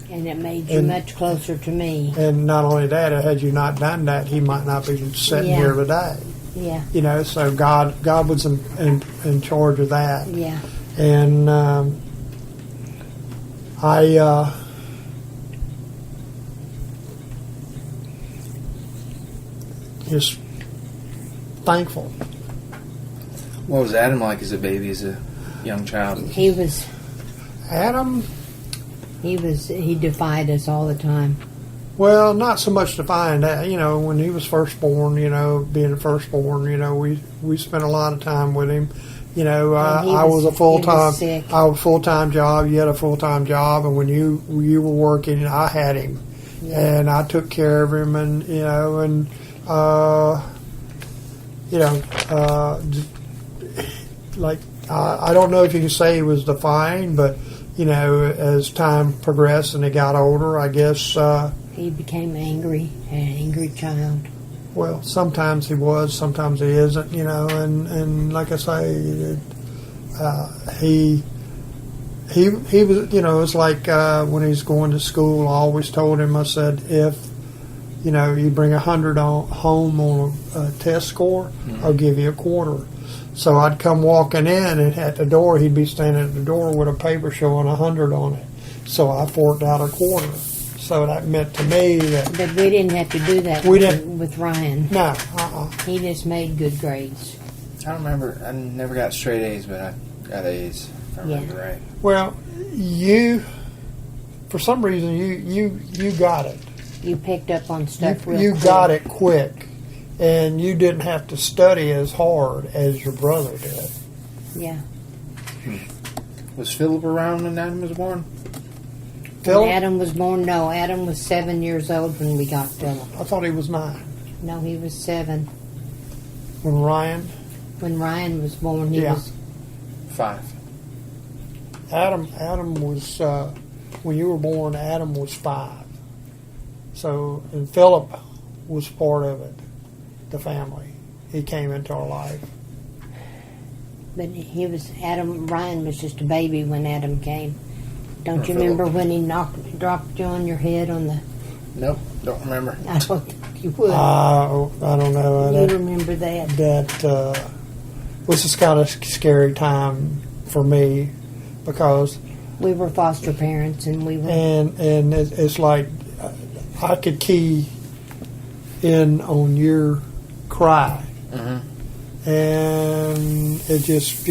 and it made you much closer to me. And not only that, had you not done that, he might not be sitting here today. Yeah. You know, so God was in charge of that. Yeah. And I just thankful. What was Adam like as a baby, as a young child? He was. Adam? He defied us all the time. Well, not so much to find that. You know, when he was first born, you know, being firstborn, you know, we spent a lot of time with him. You know, I was a full-time job. You had a full-time job, and when you were working, I had him, and I took care of him, and you know, and like I don't know if you can say he was defiant, but you know, as time progressed and he got older, I guess he became angry, an angry child. Well, sometimes he was, sometimes he isn't, you know, and like I say, he was, you know, it's like when he's going to school, I always told him, I said, if, you know, you bring 100 home on a test score, I'll give you a quarter. So I'd come walking in, and at the door, he'd be standing at the door with a paper showing 100 on it. So I forked out a quarter. So that meant to me that But we didn't have to do that We didn't. with Ryan. no, He just made good grades. I don't remember. I never got straight A's, but I got A's. If I remember right. Well, you, for some reason, you got it. You picked up on stuff real You quick. got it quick, and you didn't have to study as hard as your brother did. Yeah. Was Philip around when Adam was born? When Philip, Adam was born, no, Adam was 7 years old when we got Philip. I thought he was 9. No, he was 7. When Ryan, When Ryan was born, he Yeah. was 5. Adam was when you were born. Adam was 5. So, and Philip was part of it, the family. He came into our life. But he was Ryan was just a baby when Adam came. Don't you Philip. remember when he dropped you on your head on the? Nope, don't remember. I don't think you would. I don't know. you That, remember that? that was just kind of scary time for me because We were foster parents, and we were. and it's like I could key in on your cry, Mm-hmm. and it just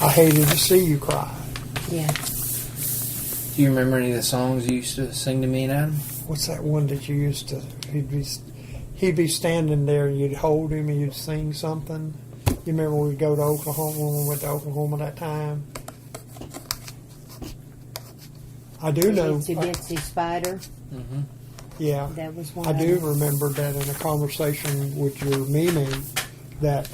I hated to see you cry. Yeah. Do you remember any of the songs you used to sing to me and Adam? What's that one that you used to? He'd be standing there, and you'd hold him, and you'd sing something. You remember we'd go to Oklahoma when we went to Oklahoma that time. I do know. Itsy Bitsy Spider. Mm-hmm. Yeah, That was one. I of do them. remember that in a conversation with your Mimi that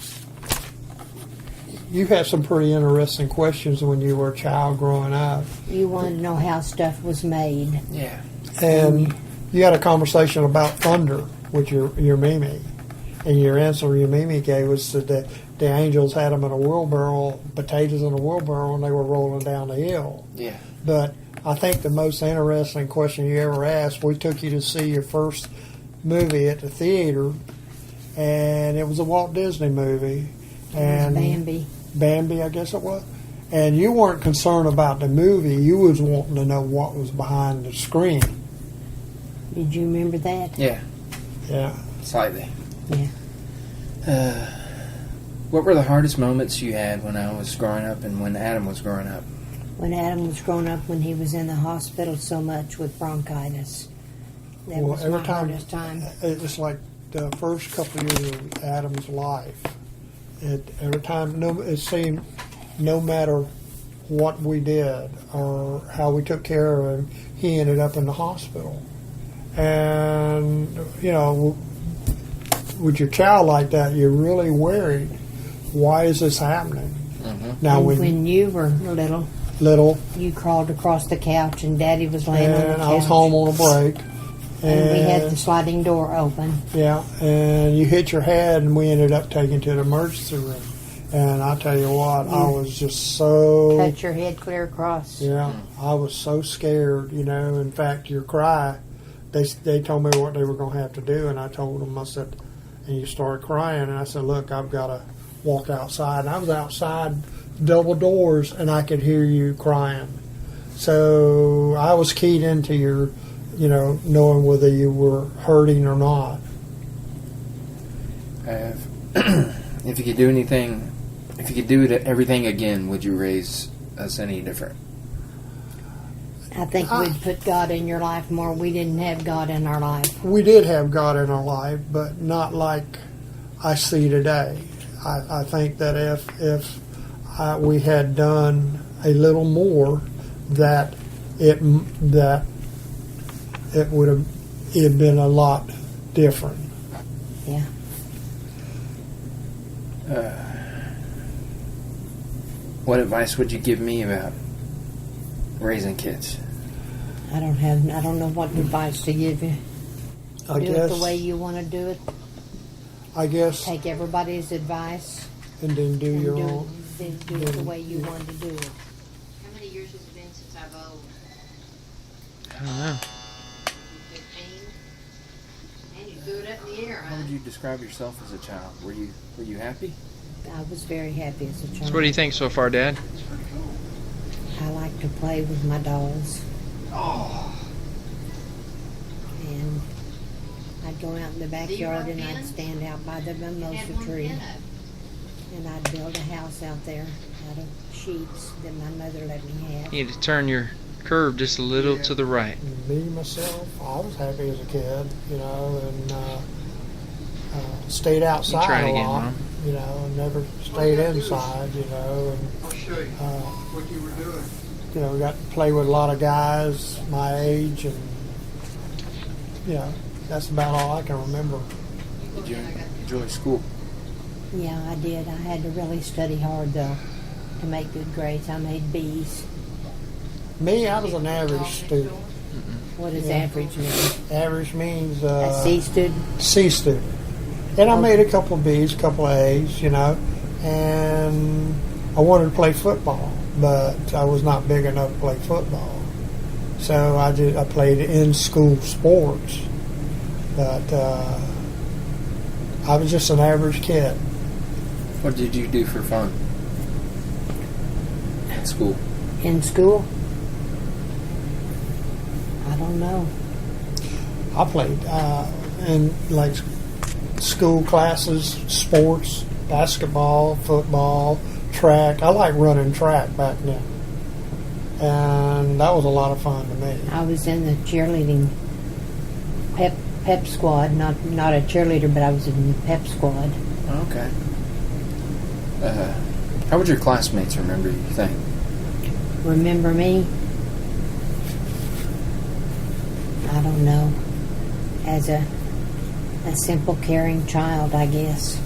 you had some pretty interesting questions when you were a child growing up. You wanted to know how stuff was made. Yeah. And you had a conversation about thunder with your Mimi. And your answer your Mimi gave was that the angels had them in a wheelbarrow, potatoes in a wheelbarrow, and they were rolling down the hill. Yeah. But I think the most interesting question you ever asked, we took you to see your first movie at the theater, and it was a Walt Disney movie. And Bambi. Bambi, I guess it was. And you weren't concerned about the movie. You was wanting to know what was behind the screen. Did you remember that? Yeah. Yeah. Slightly. Yeah. What were the hardest moments you had when I was growing up and when Adam was growing up? When Adam was growing up, when he was in the hospital so much with bronchitis. That Well, was every my time- hardest time. It was like the first couple of years of Adam's life. Every time, it seemed no matter what we did or how we took care of him, he ended up in the hospital. And, with your child like that, you're really worried. Why is this happening? Mm-hmm. Now, And when when you were little, little, you crawled across the couch, and Daddy was laying on the and couch. I was home on a break. And we had the sliding door open. Yeah, and you hit your head, and we ended up taking to the emergency room. And I tell you what, I was just so Cut your head clear across. yeah, I was so scared. In fact, your cry, they told me what they were going to have to do, and I told them, I said, and you started crying, and I said, look, I've got to walk outside. And I was outside, double doors, and I could hear you crying. So I was keyed into your, knowing whether you were hurting or not. If you could do anything, if you could do everything again, would you raise us any different? I think we'd put God in your life more. We didn't have God in our life. We did have God in our life, but not like I see today. I think that if we had done a little more, that it would have it'd been a lot different. Yeah. What advice would you give me about raising kids? I don't know what advice to give you. I Do guess. it the way you want to do it. I guess, Take everybody's advice and then do and your do own. it the way you want to do it. How many years has it been since I've owed? I don't know. 15? And you threw it up in the air, How huh? would you describe yourself as a child? Were you happy? I was very happy as a child. So what do you think so far, Dad? I like to play with my dolls. I'd go out in the backyard and I'd stand out by the mimosa tree. And I'd build a house out there out of sheets that my mother let me have. You need to turn your curve just a little to the right. Me, myself, I was happy as a kid, you know, and stayed outside try a again, lot, Mom. you know, and never stayed inside, you know, and I'll show you what you were doing. you know, got to play with a lot of guys my age, and you know, that's about all I can remember. Did you enjoy school? Yeah, I did. I had to really study hard though to make good grades. I made B's. Me, I was an average student. What does Yeah. average mean? Average means A C student? C student. And I made a couple of B's, a couple of A's, you know, and I wanted to play football, but I was not big enough to play football. So I played in school sports, but I was just an average kid. What did you do for fun at school? In school? I don't know. I played in like school classes, sports, basketball, football, track. I like running track back then, and that was a lot of fun to me. I was in the cheerleading pep squad. Not a cheerleader, but I was in the pep squad. Okay. How would your classmates remember you, you think? Remember me? I don't know. As a simple, caring child, I guess.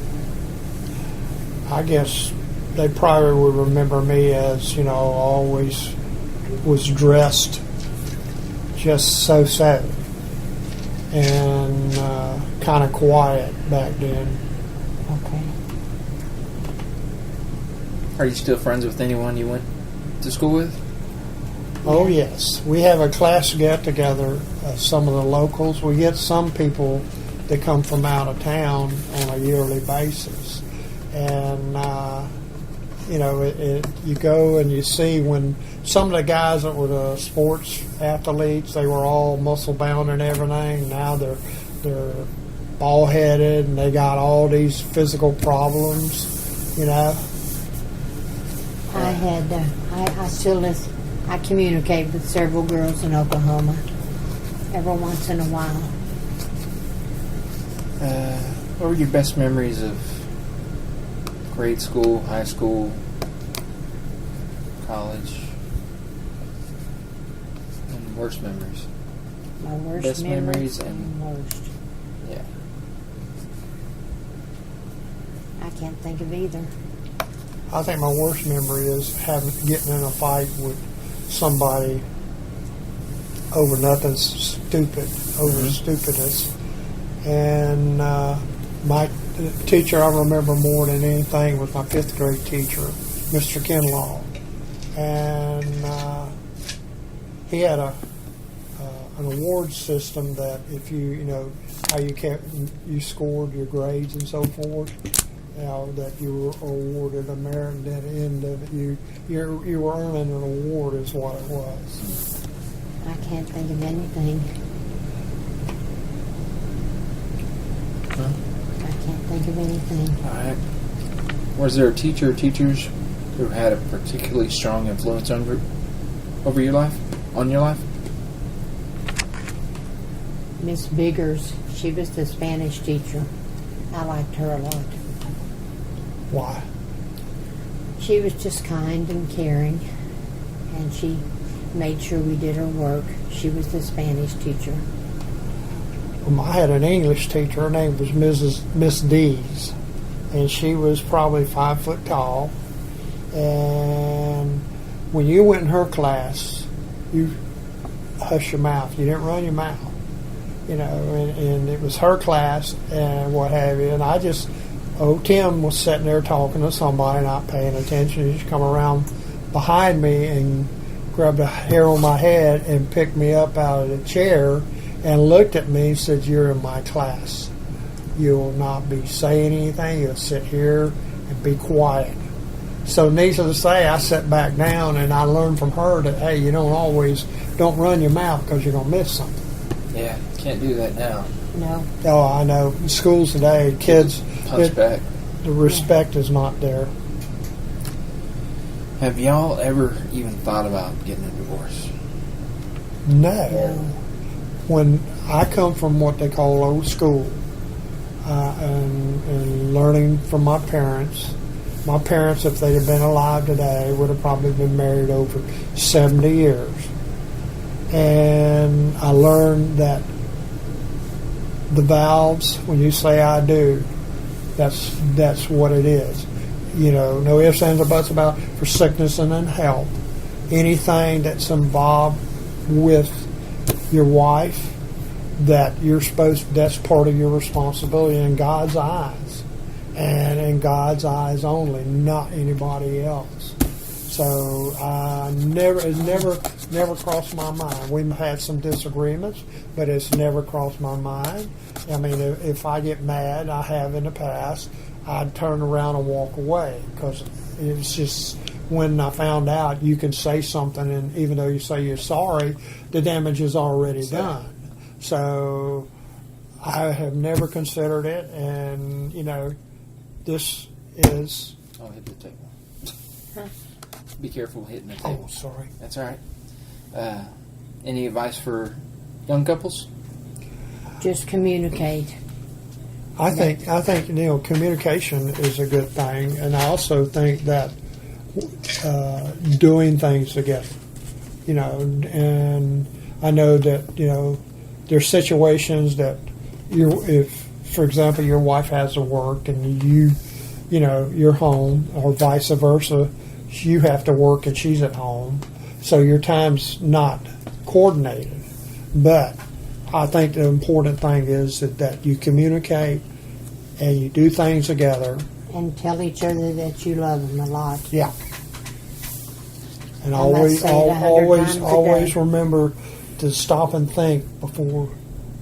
I guess they probably would remember me as, you know, always was dressed just so, and kind of quiet back then. Okay. Are you still friends with anyone you went to school with? Oh, yes. We have a class get-together, some of the locals. We get some people that come from out of town on a yearly basis. And, you know, you go and you see when some of the guys that were the sports athletes, they were all muscle-bound and everything. Now they're bald-headed and they got all these physical problems, you know. I had. I still listen. I communicate with several girls in Oklahoma every once in a while. What were your best memories of grade school, high school, college, and worst memories? My worst Best memories and worst. Yeah. I can't think of either. I think my worst memory is getting in a fight with somebody over nothing stupid, over stupidness. And my teacher I remember more than anything was my 5th grade teacher, Mr. Kinlaw. And he had an award system that if you know, how you scored your grades and so forth, you know, that you were awarded a merit, and at the end of it, you were earning an award is what it was. I can't think of anything. Huh? I can't think of anything. All right. Was there a teacher or teachers who had a particularly strong influence over your life, on your life? Miss Biggers, she was the Spanish teacher. I liked her a lot. Why? She was just kind and caring, and she made sure we did our work. She was the Spanish teacher. I had an English teacher. Her name was Miss Dees, and she was probably 5 foot tall. And when you went in her class, you hush your mouth. You didn't run your mouth, you know. And it was her class and what have you. And I just, Tim was sitting there talking to somebody, not paying attention. He just come around behind me and grabbed a hair on my head and picked me up out of the chair and looked at me and said, "You're in my class. You will not be saying anything. You'll sit here and be quiet." So needless to say, I sat back down and I learned from her that, hey, you don't run your mouth because you're going to miss something. Yeah, can't do that now. No. Oh, I know. In schools today, kids, Punch back. the respect is not there. Have y'all ever even thought about getting a divorce? No. When I come from what they call old school, and learning from my parents, if they'd have been alive today, would have probably been married over 70 years. And I learned that the vows, when you say I do, that's what it is. You know, no ifs, ands, or buts about for sickness and in health. Anything that's involved with your wife, that's part of your responsibility in God's eyes, and in God's eyes only, not anybody else. So it never crossed my mind. We've had some disagreements, but it's never crossed my mind. I mean, if I get mad, I have in the past, I'd turn around and walk away, because it's just, when I found out you can say something, and even though you say you're sorry, the damage is already done. So I have never considered it, and this is. Oh, hit the table. Be careful hitting the table. Oh, sorry. That's all right. Any advice for young couples? Just communicate. I think communication is a good thing, and I also think that doing things together. And I know that there's situations that if, for example, your wife has to work and you're home, or vice versa, you have to work and she's at home, so your time's not coordinated. But I think the important thing is that you communicate and you do things together. And tell each other that you love them a lot. Yeah. And I must say it 100 times a always day. remember to stop and think before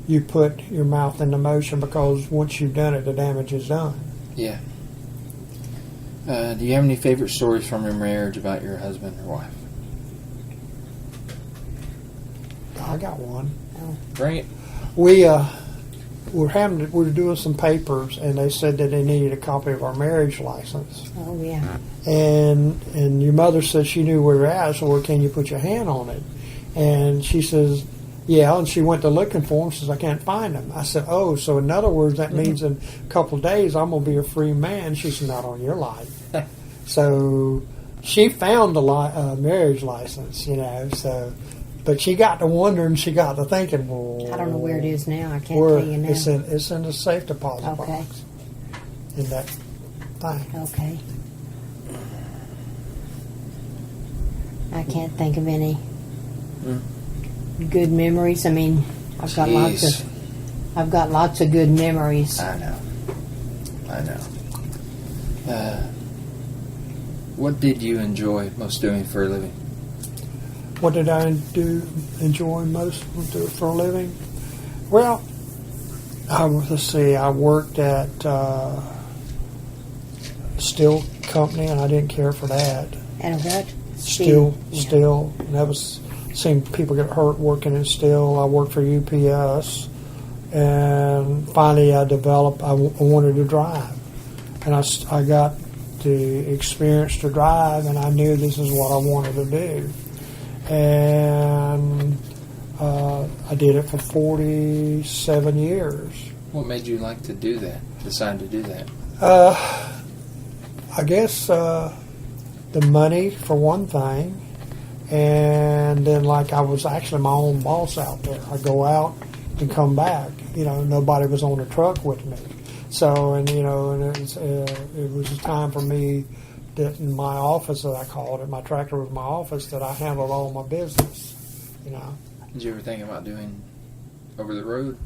you put your mouth into motion, because once you've done it, the damage is done. Yeah. Do you have any favorite stories from your marriage about your husband or wife? I got one. Bring it. We were doing some papers, and they said that they needed a copy of our marriage license. Oh, yeah. And your mother said she knew where we're at, so well, can you put your hand on it? And she says, yeah, and she went to looking for them. She says, I can't find them. I said, oh, so in other words, that means in a couple of days I'm going to be a free man. She said, not on your life. So she found the marriage license, so, but she got to wondering, she got to thinking, well, I don't know where it is now. I can't tell you now. It's in the safe deposit Okay. box. In that thing. Okay. I can't think of any good memories. I mean, I've got lots of good memories. I know. What did you enjoy most doing for a living? What did I enjoy most for a living? Well, let's see. I worked at steel company, and I didn't care for that. And what? Steel. Yeah. And that was seeing people get hurt working in steel. I worked for UPS, and finally I developed. I wanted to drive, and I got the experience to drive, and I knew this is what I wanted to do. And I did it for 47 years. What made you like to do that? Decide to do that? I guess the money for one thing, and then I was actually my own boss out there. I go out and come back. Nobody was on the truck with me. So and it was a time for me that in my office, that I called it, my tractor was my office, that I handled all my business. Did you ever think about doing over the road?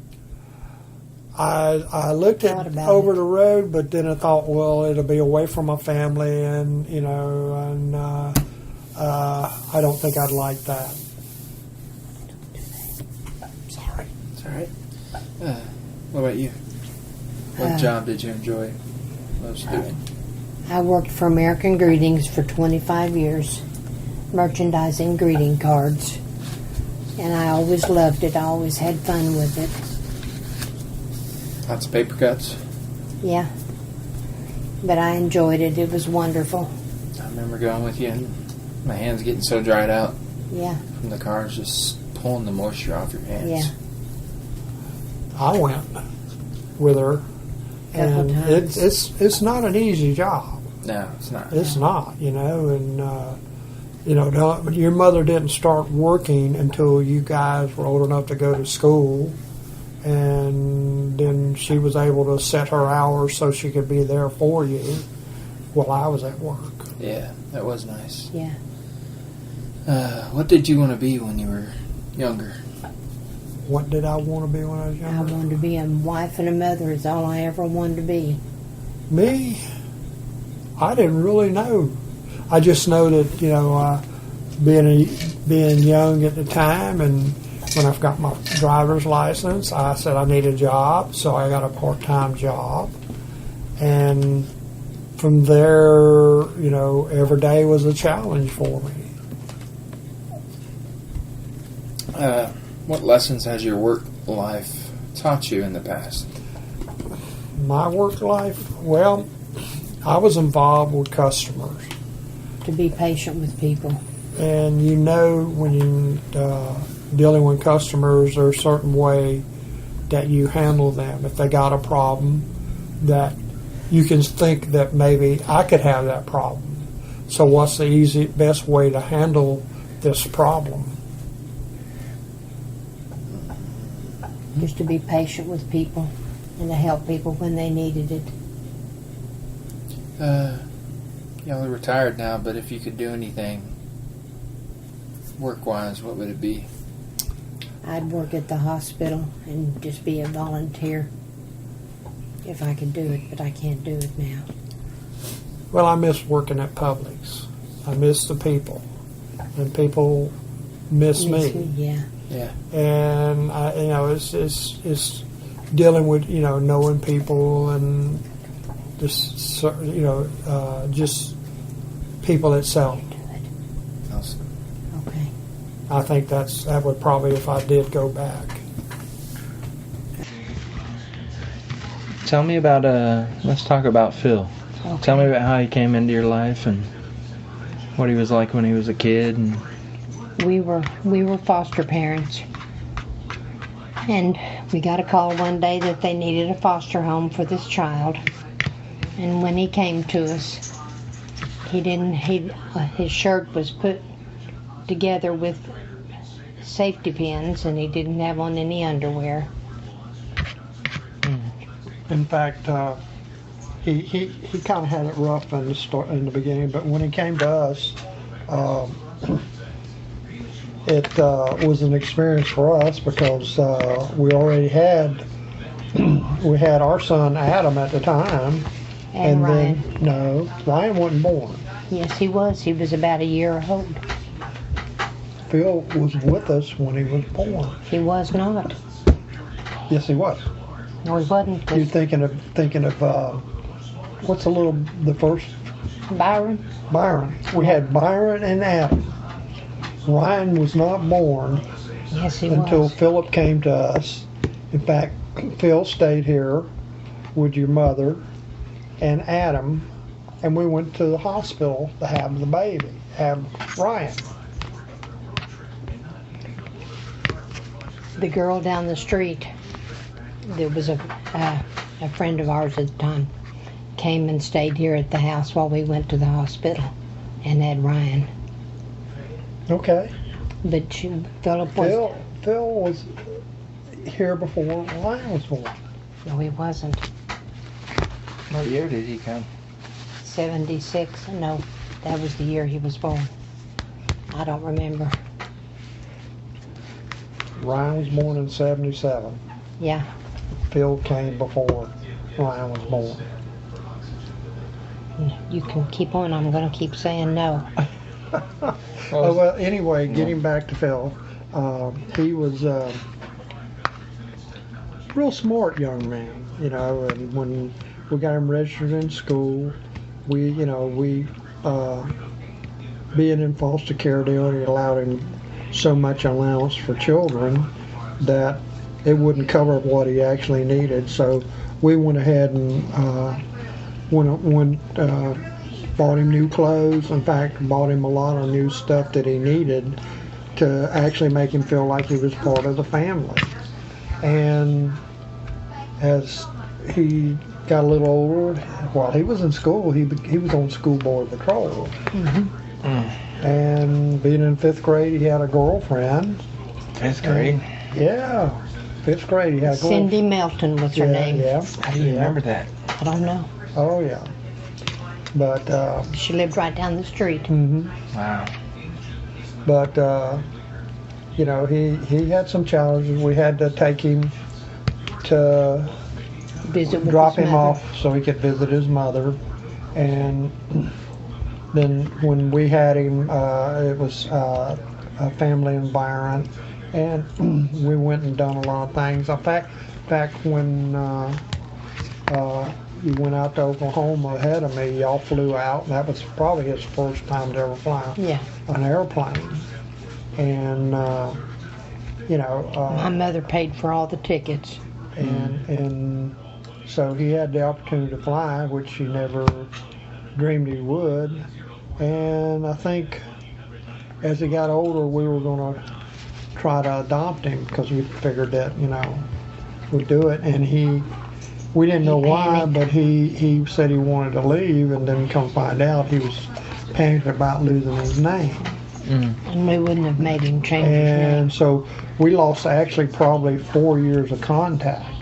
I looked at over the road, but then I thought, well, it'll be away from my family, and I don't think I'd like that. Sorry. It's all right. What about you? What job did you enjoy most doing? I worked for American Greetings for 25 years, merchandising greeting cards. And I always loved it. I always had fun with it. Lots of paper cuts. Yeah. But I enjoyed it. It was wonderful. I remember going with you and my hands getting so dried out Yeah. from the cars, just pulling the moisture off your hands. Yeah. I went with her, Couple and times. it's not an easy job. No, it's not. It's not, and your mother didn't start working until you guys were old enough to go to school, and then she was able to set her hours so she could be there for you while I was at work. Yeah, that was nice. Yeah. What did you want to be when you were younger? What did I want to be when I was I younger? wanted to be a wife and a mother is all I ever wanted to be. Me, I didn't really know. I just know that being young at the time, and when I got my driver's license, I said I need a job, so I got a part-time job, and from there, every day was a challenge for me. What lessons has your work life taught you in the past? My work life, well, I was involved with customers. To be patient with people. And when you dealing with customers, there's a certain way that you handle them. If they got a problem, that you can think that maybe I could have that problem. So what's the best way to handle this problem? Just to be patient with people and to help people when they needed it. Y'all are retired now, but if you could do anything work-wise, what would it be? I'd work at the hospital and just be a volunteer if I could do it, but I can't do it now. Well, I miss working at Publix. I miss the people, and people miss me. Yeah. Yeah. And it's dealing with knowing people and just just people itself. Do it. Awesome. Okay. I think that would probably, if I did go back. Tell me about let's talk about Phil. Okay. Tell me about how he came into your life and what he was like when he was a kid. And We were foster parents, and we got a call one day that they needed a foster home for this child. And when he came to us, his shirt was put together with safety pins, and he didn't have on any underwear. In fact, he kind of had it rough in the beginning, but when he came to us, it was an experience for us because we already had our son Adam at the time, And Ryan. then no, Ryan wasn't born. Yes, he was. He was about a year old. Phil was with us when he was born. He was not. Yes, he was. No, he wasn't. 'Cause You're thinking of what's the first Byron. Byron. We had Byron and Adam. Ryan was not born Yes, he until was. Philip came to us. In fact, Phil stayed here with your mother and Adam, and we went to the hospital to have the baby, have Ryan. The girl down the street, there was a friend of ours at the time, came and stayed here at the house while we went to the hospital and had Ryan. Okay. But Philip was. Phil was here before Ryan was born. No, he wasn't. what year did he come? 76. No, that was the year he was born. I don't remember. Ryan was born in 77. Yeah. Phil came before Ryan was born. You can keep on. I'm going to keep saying no. Oh, well, anyway, getting back to Phil, he was a real smart young man, and when we got him registered in school, we being in foster care, they only allowed him so much allowance for children that it wouldn't cover what he actually needed. So we went ahead and bought him new clothes. In fact, bought him a lot of new stuff that he needed to actually make him feel like he was part of the family. And as he got a little older, while he was in school, he was on school board patrol. And being in 5th grade, he had a girlfriend. 5th grade? Yeah, 5th grade, he had a girlfriend. Cindy Melton was her name. Yeah. How do you remember that? I don't know. Oh, yeah. But, She lived right down the street. Wow. but you know, he had some challenges. We had to take him to Visit with drop his him mother. off so he could visit his mother. And then when we had him, it was a family environment, and we went and done a lot of things. In fact, when he went out to Oklahoma ahead of me, y'all flew out, and that was probably his first time to ever fly Yeah. an airplane. And you know, My mother paid for all the tickets. and so he had the opportunity to fly, which he never dreamed he would. And I think as he got older, we were going to try to adopt him because we figured that, you know, we'd do it. And we didn't know why, but he said he wanted to leave, and then come find out he was panicked about losing his name. And we wouldn't have made him change his name. And so we lost actually probably 4 years of contact.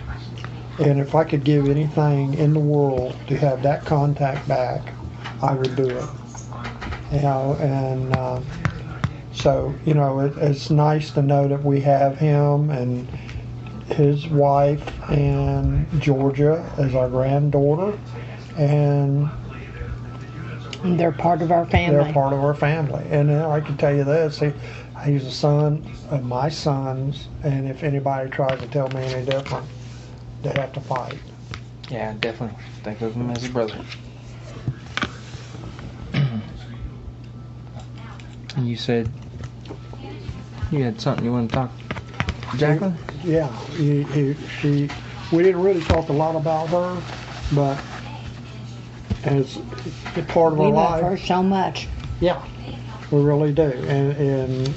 And if I could give anything in the world to have that contact back, I would do it. You know, and so, you know, it's nice to know that we have him and his wife and Georgia as our granddaughter, and And they're part of our family. they're part of our family. And I can tell you this, he's a son of my sons, and if anybody tries to tell me any different, they have to fight. Yeah, definitely. Think of him as a brother. And you said you had something you want to talk, Jacqueline? Yeah, we didn't really talk a lot about her, but as a part of We our love her life, so much. yeah, we really do. And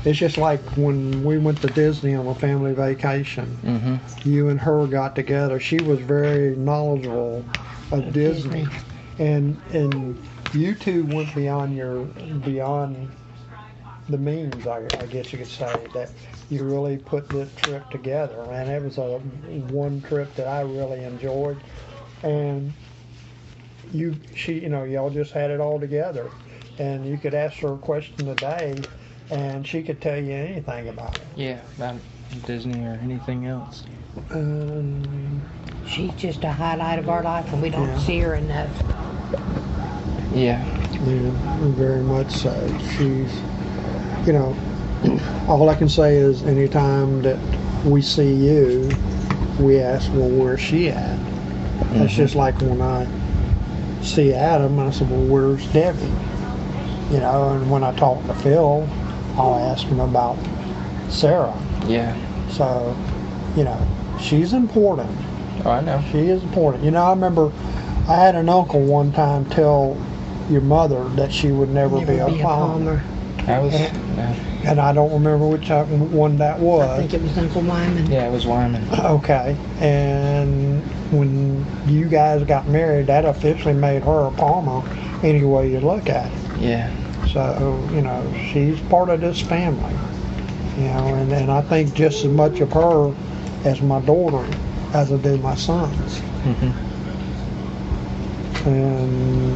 it's just like when we went to Disney on a family vacation. Mm-hmm. You and her got together. She was very knowledgeable of Disney, and you two went beyond the means, I guess you could say, that you really put this trip together. And it was one trip that I really enjoyed. And y'all just had it all together. And you could ask her a question today, and she could tell you anything about it. Yeah, about Disney or anything else. She's just a highlight of our life, and we don't Yeah. see her enough. Yeah. Yeah, very much so. She's, you know, all I can say is anytime that we see you, we ask, well, where's she at? That's just like when I see Adam, I said, well, where's Debbie? You know, and when I talk to Phil, I'll ask him about Sarah. Yeah. So, you know, she's important. Oh, I know. She is important. You know, I remember I had an uncle one time tell your mother that she would never be a Palmer. I was. And I don't remember which one that I was. think it was Uncle Wyman. Yeah, it was Wyman. Okay. And when you guys got married, that officially made her a Palmer any way you look at it. Yeah. So, you know, she's part of this family. You know, and I think just as much of her as my daughter as I do my sons. Mm-hmm. And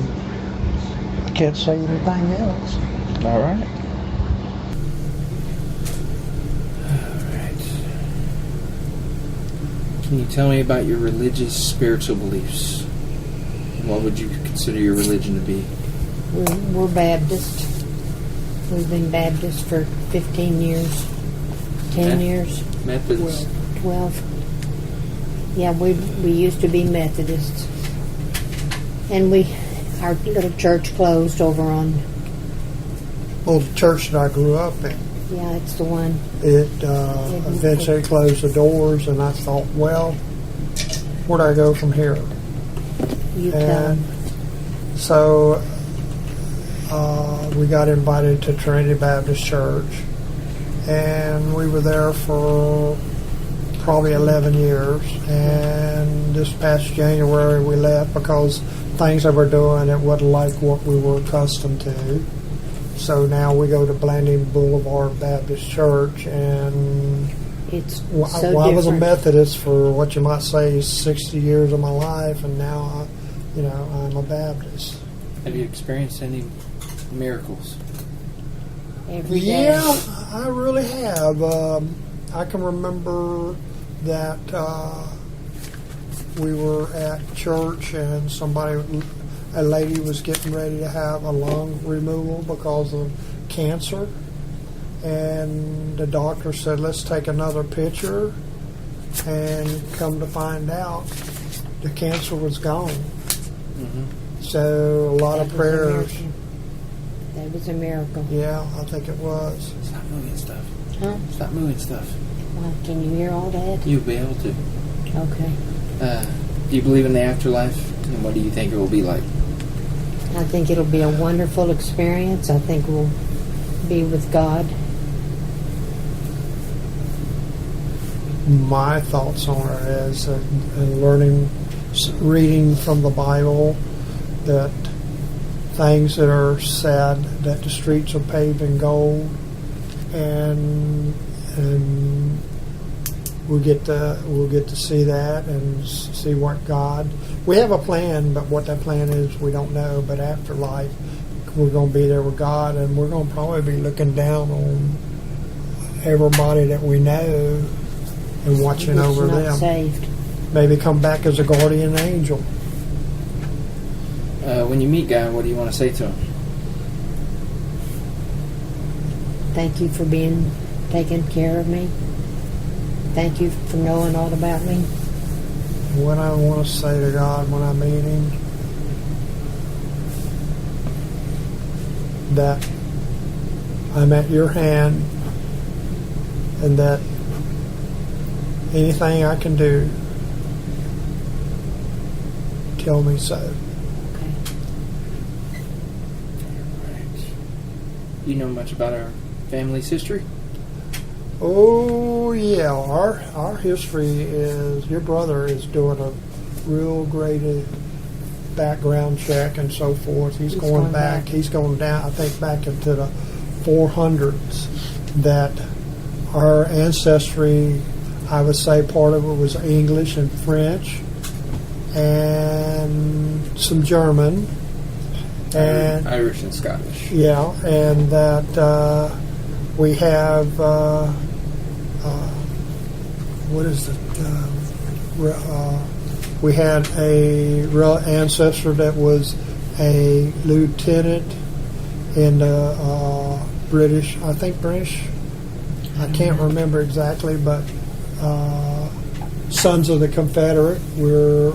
I can't say anything else. All right. Can you tell me about your religious, spiritual beliefs? What would you consider your religion to be? We're Baptist. We've been Baptist for 15 years. 10 years. Methods? 12. Yeah, we used to be Methodists. And our little church closed over on... Well, the church that I grew up in, Yeah, it's the one. It eventually closed the doors, and I thought, well, where do I go from here? You tell And 'em. so we got invited to Trinity Baptist Church, and we were there for probably 11 years. And this past January we left because things that we're doing, it wasn't like what we were accustomed to. So now we go to Blanding Boulevard Baptist Church, and It's well, so I was a different. Methodist for what you might say 60 years of my life, and now I'm a Baptist. Have you experienced any miracles? Every day. Yeah, I really have. I can remember that we were at church and a lady was getting ready to have a lung removal because of cancer. And the doctor said, let's take another picture. And come to find out, the cancer was gone. Mm-hmm. So a lot That of was a prayers. miracle. That was a miracle. Yeah, I think it was. Stop moving stuff. Huh? Stop moving stuff. Well, can you hear all that? You'll be able to. Okay. Do you believe in the afterlife? And what do you think it will be like? I think it'll be a wonderful experience. I think we'll be with God. My thoughts on it is learning, reading from the Bible, that things that are said, that the streets are paved in gold, and we'll get to see that and see what God. We have a plan, but what that plan is, we don't know. But afterlife, we're going to be there with God, and we're going to probably be looking down on everybody that we know and watching That's over not them. saved. Maybe come back as a guardian angel. When you meet God, what do you want to say to him? Thank you for taking care of me. Thank you for knowing all about me. What I want to say to God when I meet Him, that I'm at your hand, and that anything I can do, tell me so. Okay. You know much about our family's history? Oh yeah, our history is, your brother is doing a real great background check and so forth. He's going back. He's going down, I think, back into the 400s. That our ancestry, I would say part of it was English and French and some German and Irish and Scottish. yeah, and that we have what is it? We had a real ancestor that was a lieutenant in the British. I think British. I can't remember exactly, but Sons of the Confederate. We're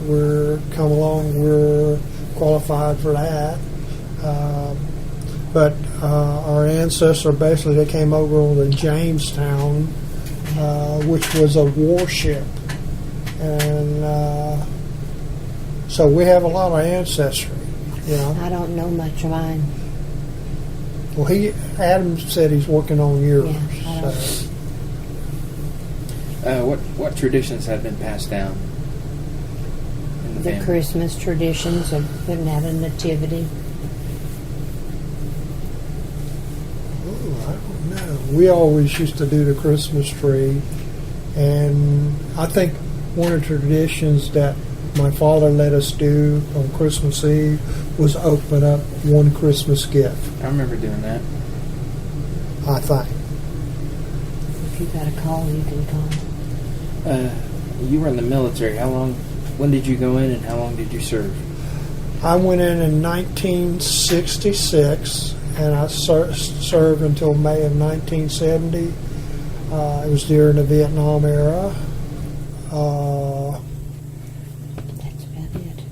come along. We're qualified for that. But our ancestor basically, they came over on the Jamestown, which was a warship, and so we have a lot of ancestry. You know. I don't know much of mine. Well, Adam said he's working on yours. Yeah, I don't. So. What traditions have been passed down in the The family? Christmas traditions of putting out a nativity. Ooh, I don't know. We always used to do the Christmas tree, and I think one of the traditions that my father let us do on Christmas Eve was open up one Christmas gift, I remember doing that. I think. If you got a call, you can call. You were in the military. When did you go in and how long did you serve? I went in 1966, and I served until May of 1970. It was during the Vietnam era. That's about it.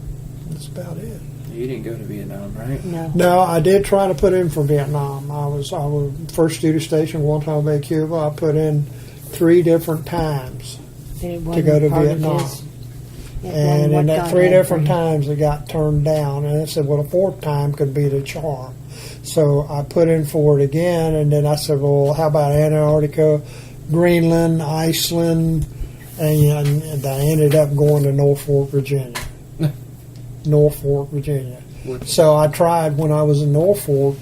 That's about it. You didn't go to Vietnam, right? No. No, I did try to put in for Vietnam. I I was first duty station, Guantanamo Bay, Cuba. I put in 3 different times That it to wasn't go to part of Vietnam. his- it wasn't And what in that God 3 had different for him. times, it got turned down. And I said, well, the 4th time could be the charm. So I put in for it again, and then I said, well, how about Antarctica, Greenland, Iceland, and I ended up going to Norfolk, Virginia. Norfolk, Virginia. What- So I tried when I was in Norfolk.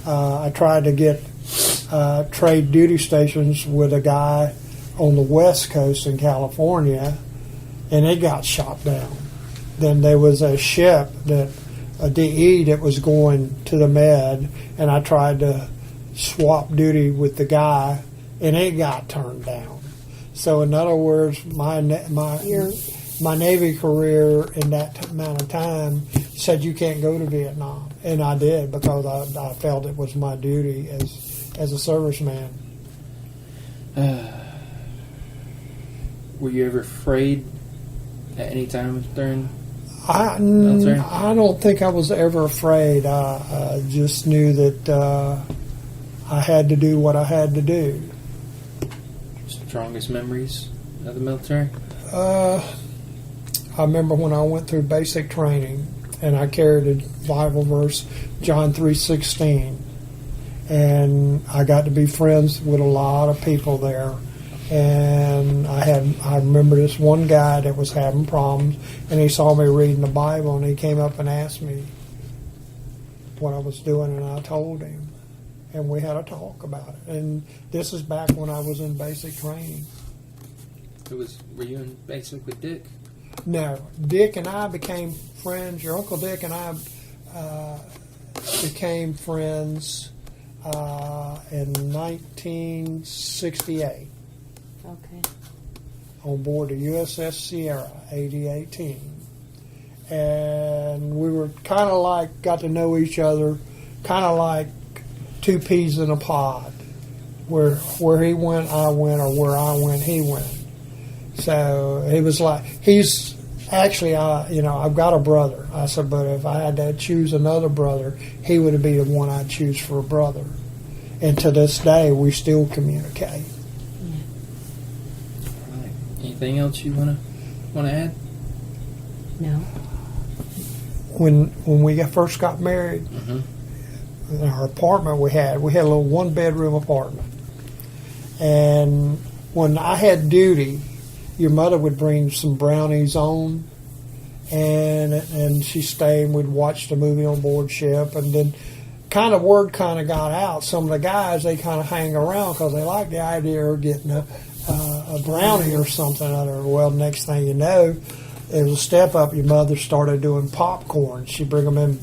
I tried to get trade duty stations with a guy on the West Coast in California, and it got shot down. Then there was a ship a DE that was going to the Med, and I tried to swap duty with the guy, and it got turned down. So in other words, my Navy career in that amount of time said you can't go to Vietnam, and I did because I felt it was my duty as a serviceman. Were you ever afraid at any time during? I Military? don't think I was ever afraid. I just knew that I had to do what I had to do. Strongest memories of the military? I remember when I went through basic training, and I carried a Bible verse, John 3:16, and I got to be friends with a lot of people there. And I remember this one guy that was having problems, and he saw me reading the Bible, and he came up and asked me what I was doing, and I told him, and we had a talk about it. And this is back when I was in basic training. Were you in basic with Dick? No, Dick and I became friends. Your Uncle Dick and I became friends in 1968 Okay. on board the USS Sierra 8018. And we were kind of like, got to know each other, kind of like 2 peas in a pod. Where he went, I went, or where I went, he went. So he was like, he's actually, I've got a brother. I said, but if I had to choose another brother, he would be the one I'd choose for a brother. And to this day, we still communicate. Right. Anything else you want to add? No. When we first got married, in our apartment we had a little 1-bedroom apartment. And when I had duty, your mother would bring some brownies on, and she stayed and we'd watch the movie on board ship. And then word got out. Some of the guys, they kind of hang around because they like the idea of getting a brownie or something other. Well, next thing you know, it was a step up. Your mother started doing popcorn. She'd bring them in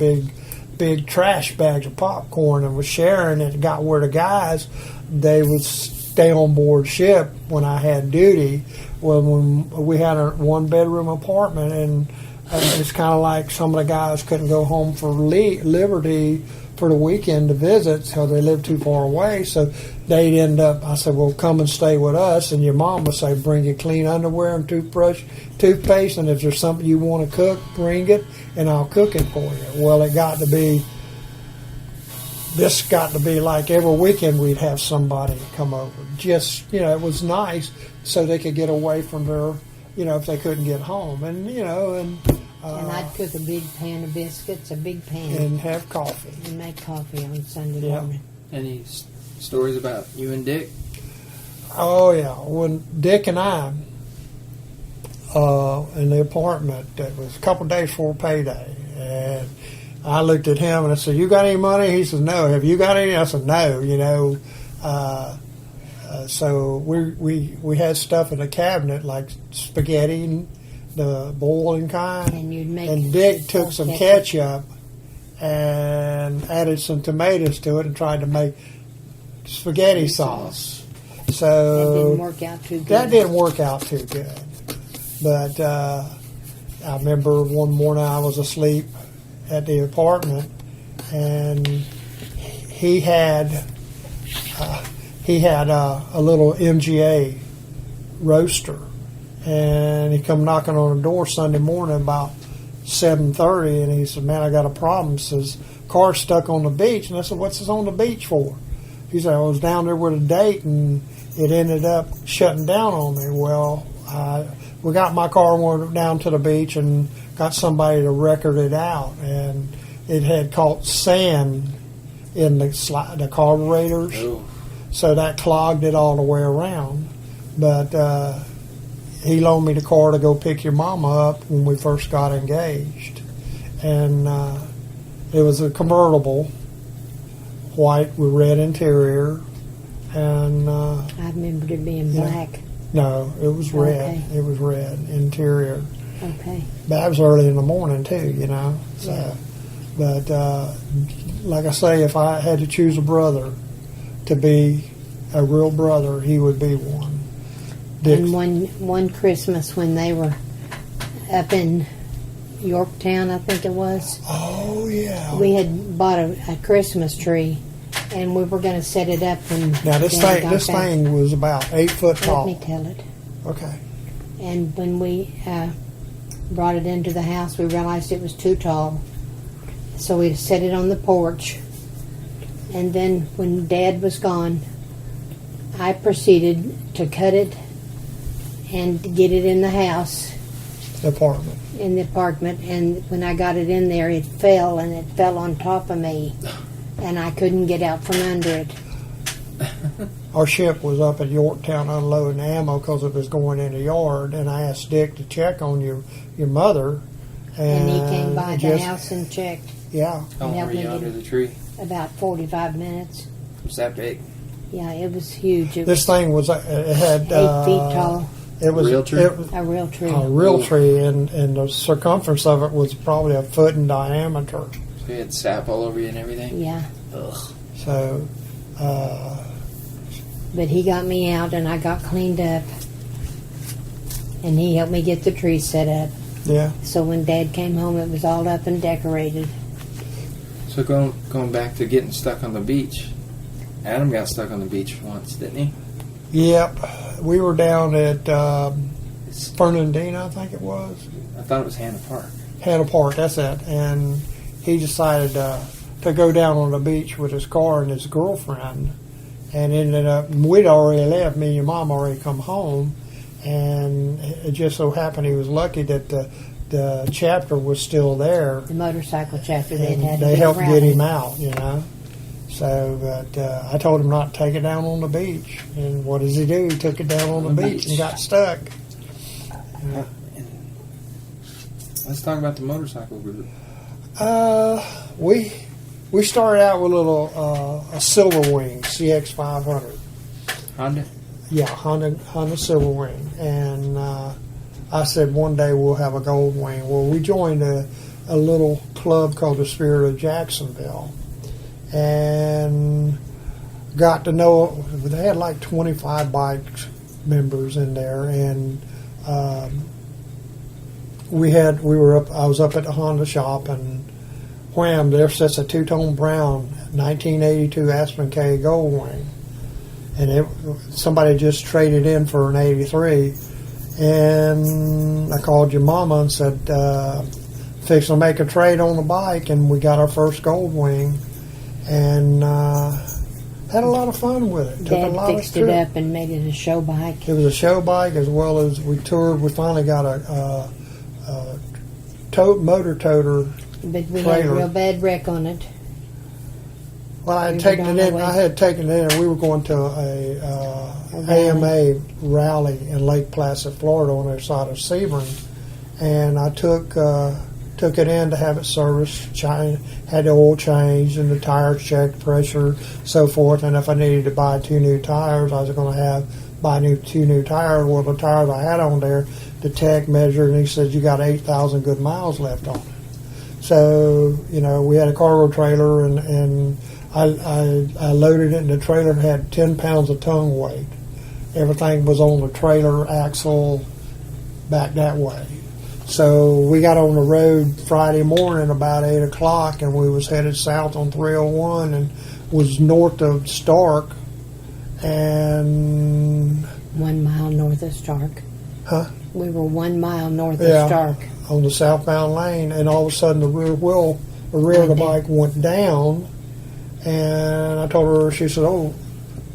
big trash bags of popcorn and was sharing it. It got where the guys, they would stay on board ship when I had duty. Well, when we had a 1-bedroom apartment, and it's kind of like some of the guys couldn't go home for Liberty for the weekend to visit, so they lived too far away. So they'd end up, I said, well, come and stay with us. And your mom would say, bring your clean underwear and toothpaste, and if there's something you want to cook, bring it, and I'll cook it for you. Well, this got to be like every weekend we'd have somebody come over. Just, it was nice so they could get away from their, if they couldn't get home. And, And I'd cook a big pan of biscuits, a big pan, and have coffee. and make coffee on Sunday Yeah. morning. Any stories about you and Dick? Oh, yeah. When Dick and I, in the apartment, it was a couple of days before payday, and I looked at him and I said, you got any money? He said, no. Have you got any? I said, no, so we had stuff in the cabinet like spaghetti, and the boiling kind. And you'd make And Dick took some ketchup and added some tomatoes to it and tried to make spaghetti sauce. So That didn't work out too good. that didn't work out too good. But I remember one morning I was asleep at the apartment, and he had a little MGA roaster, and he come knocking on the door Sunday morning about 7:30, and he said, "Man, I got a problem." Says, car's stuck on the beach. And I said, what's this on the beach for? He said, I was down there with a date and it ended up shutting down on me. Well, we got my car and went down to the beach and got somebody to record it out. And it had caught sand in the carburetors. Oh. So that clogged it all the way around. But he loaned me the car to go pick your mama up when we first got engaged. And it was a convertible, white with red interior. And I remembered it being Yeah. black. no, it was red. Okay. It was red interior. Okay. That was early in the morning too, you know. So, Yeah. but like I say, if I had to choose a brother to be a real brother, he would be one. And one Christmas when they were up in Yorktown, I think it was, Oh yeah. we had bought a Christmas tree, and we were going to set it up when Now this Dad thing, got this back. thing was about 8 foot Let tall. me tell it. Okay. And when we brought it into the house, we realized it was too tall. So we set it on the porch. And then when Dad was gone, I proceeded to cut it and to get it in the house, Apartment. in the apartment. And when I got it in there, it fell, and it fell on top of me. And I couldn't get out from under it. Our ship was up at Yorktown unloading ammo because it was going in the yard, and I asked Dick to check on your mother. And he came by the just- house and checked Yeah. How long help were me you get under it. the tree? about 45 minutes. Was that big? Yeah, it was huge. It This was thing was, it had 8 feet tall. It was Real tree? It was A real tree. a real tree, and the circumference of it was probably a foot in diameter. So you had sap all over you and everything? Yeah. Ugh. So, But he got me out and I got cleaned up. And he helped me get the tree set up. yeah. So when Dad came home, it was all up and decorated. So going back to getting stuck on the beach, Adam got stuck on the beach once, didn't he? Yep. We were down at Fernandina, I think it was. I thought it was Hannah Park. Hannah Park, that's it. And he decided to go down on the beach with his car and his girlfriend. And ended up, we'd already left, me and your mom already come home. And it just so happened he was lucky that the chapter was still there. The motorcycle chapter that And had they a big helped rally. get him out, you know. So, but I told him not to take it down on the beach. And what does he do? He took it down on the beach and got stuck. Let's talk about the motorcycle group. We started out with a Silverwing CX500. Honda? Yeah, Honda Silverwing. And I said one day we'll have a Goldwing. Well, we joined a little club called the Spirit of Jacksonville. And got to know, they had like 25 bike members in there. And I was up at the Honda shop, and wham, there sits a two-tone brown 1982 Aspen K Goldwing. And somebody just traded in for an 83. And I called your mama and said, fixing to make a trade on the bike, and we got our first Goldwing. And had a lot of fun with it. Took a Dad lot of fixed it trips. up and made it a show bike. It was a show bike as well as we toured. We finally got a motor toter. But we had a Trailer. real bad wreck on it. Well, I had We were taken down it the in. way. I had taken it in. We were going to a AMA rally in Lake Placid, Florida, on the other side of Sebring, and I took it in to have it serviced. Had the oil changed and the tires checked, pressure, so forth. And if I needed to buy 2 new tires, I was going to buy 2 new tires. Well, the tires I had on there, the tech measured, and he said you got 8,000 good miles left on it. So, you know, we had a cargo trailer, and I loaded it, and the trailer had 10 pounds of tongue weight. Everything was on the trailer axle back that way. So we got on the road Friday morning about 8 o'clock, and we was headed south on 301 and was north of Stark. And 1 mile north of Stark. Huh? We were 1 mile north Yeah. of Stark. on the southbound lane, and all of a sudden the rear wheel the rear of the Went down. bike went down, and I told her, she said, "Oh,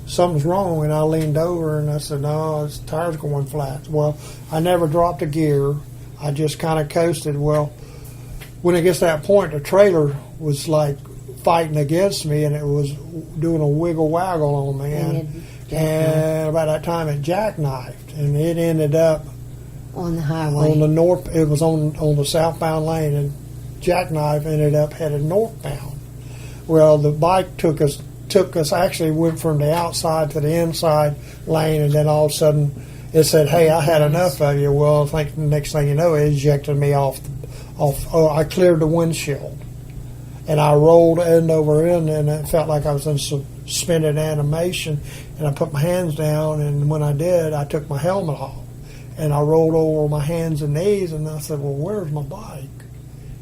something's wrong," and I leaned over and I said, "No, his tire's going flat." Well, I never dropped a gear. I just kind of coasted. Well, when it gets to that point, the trailer was like fighting against me, and it was doing a wiggle waggle on me, and about that time it jackknifed, and it ended up On the highway. on the north. It was on the southbound lane, and jackknife ended up headed northbound. Well, the bike took us actually went from the outside to the inside lane, and then all of a sudden it said, "Hey, I had enough of you." Well, I think the next thing you know, it ejected me off. I cleared the windshield, and I rolled end over end, and it felt like I was in suspended animation. And I put my hands down, and when I did, I took my helmet off, and I rolled over my hands and knees, and I said, "Well, where's my bike?"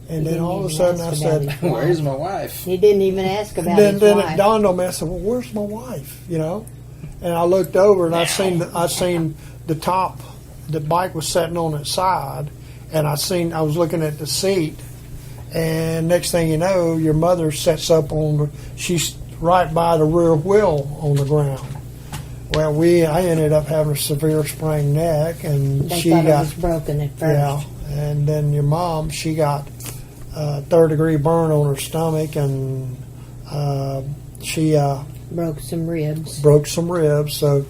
And then He all of a didn't sudden ask I about said, his wife. Where's my wife? He didn't even ask about then his it wife. dawned on me. I said, "Well, where's my wife?" You know, and I looked over and I seen the top. The bike was sitting on its side, and I was looking at the seat, and next thing you know, your mother sets up she's right by the rear wheel on the ground. Well, I ended up having a severe sprained neck, and They she thought got it was broken at first. yeah, and then your mom, she got third-degree burn on her stomach, and she Broke some ribs. broke some ribs. So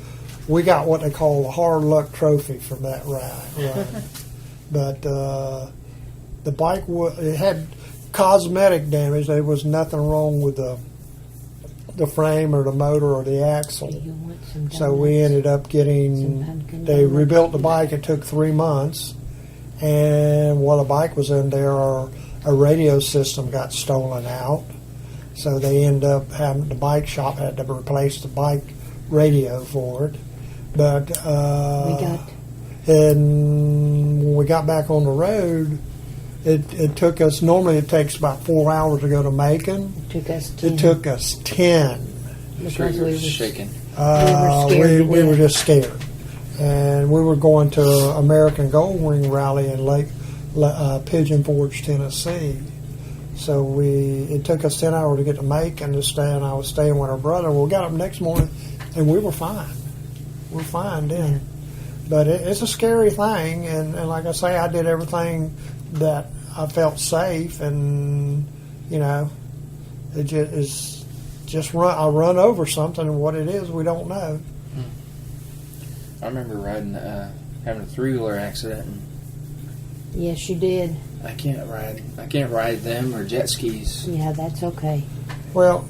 we got what they call a hard luck trophy from that ride. But the bike it had cosmetic damage. There was nothing wrong with the frame or the motor or the axle. Do you want some So we donuts? ended up Some getting. pumpkin They donuts? rebuilt the bike. It took 3 months, and while the bike was in there, a radio system got stolen out. So they ended up having the bike shop had to replace the bike radio for it. But and when we got back on the road, it took us. Normally, it takes about 4 hours to go to Macon. Took us 10. It took us 10. Sure, because you were we were shaking. scared to We were death. just scared, and we were going to American Gold Wing rally in Pigeon Forge, Tennessee. So it took us 10 hours to get to Macon to stay, and I was staying with our brother. We got up next morning, and we were fine. We're fine then. But it's a scary thing, and like I say, I did everything that I felt safe, and it just I run over something, and what it is we don't know. I remember riding, having a 3-wheeler accident, and Yes, you did. I can't ride them or jet skis. Yeah, that's okay. Well,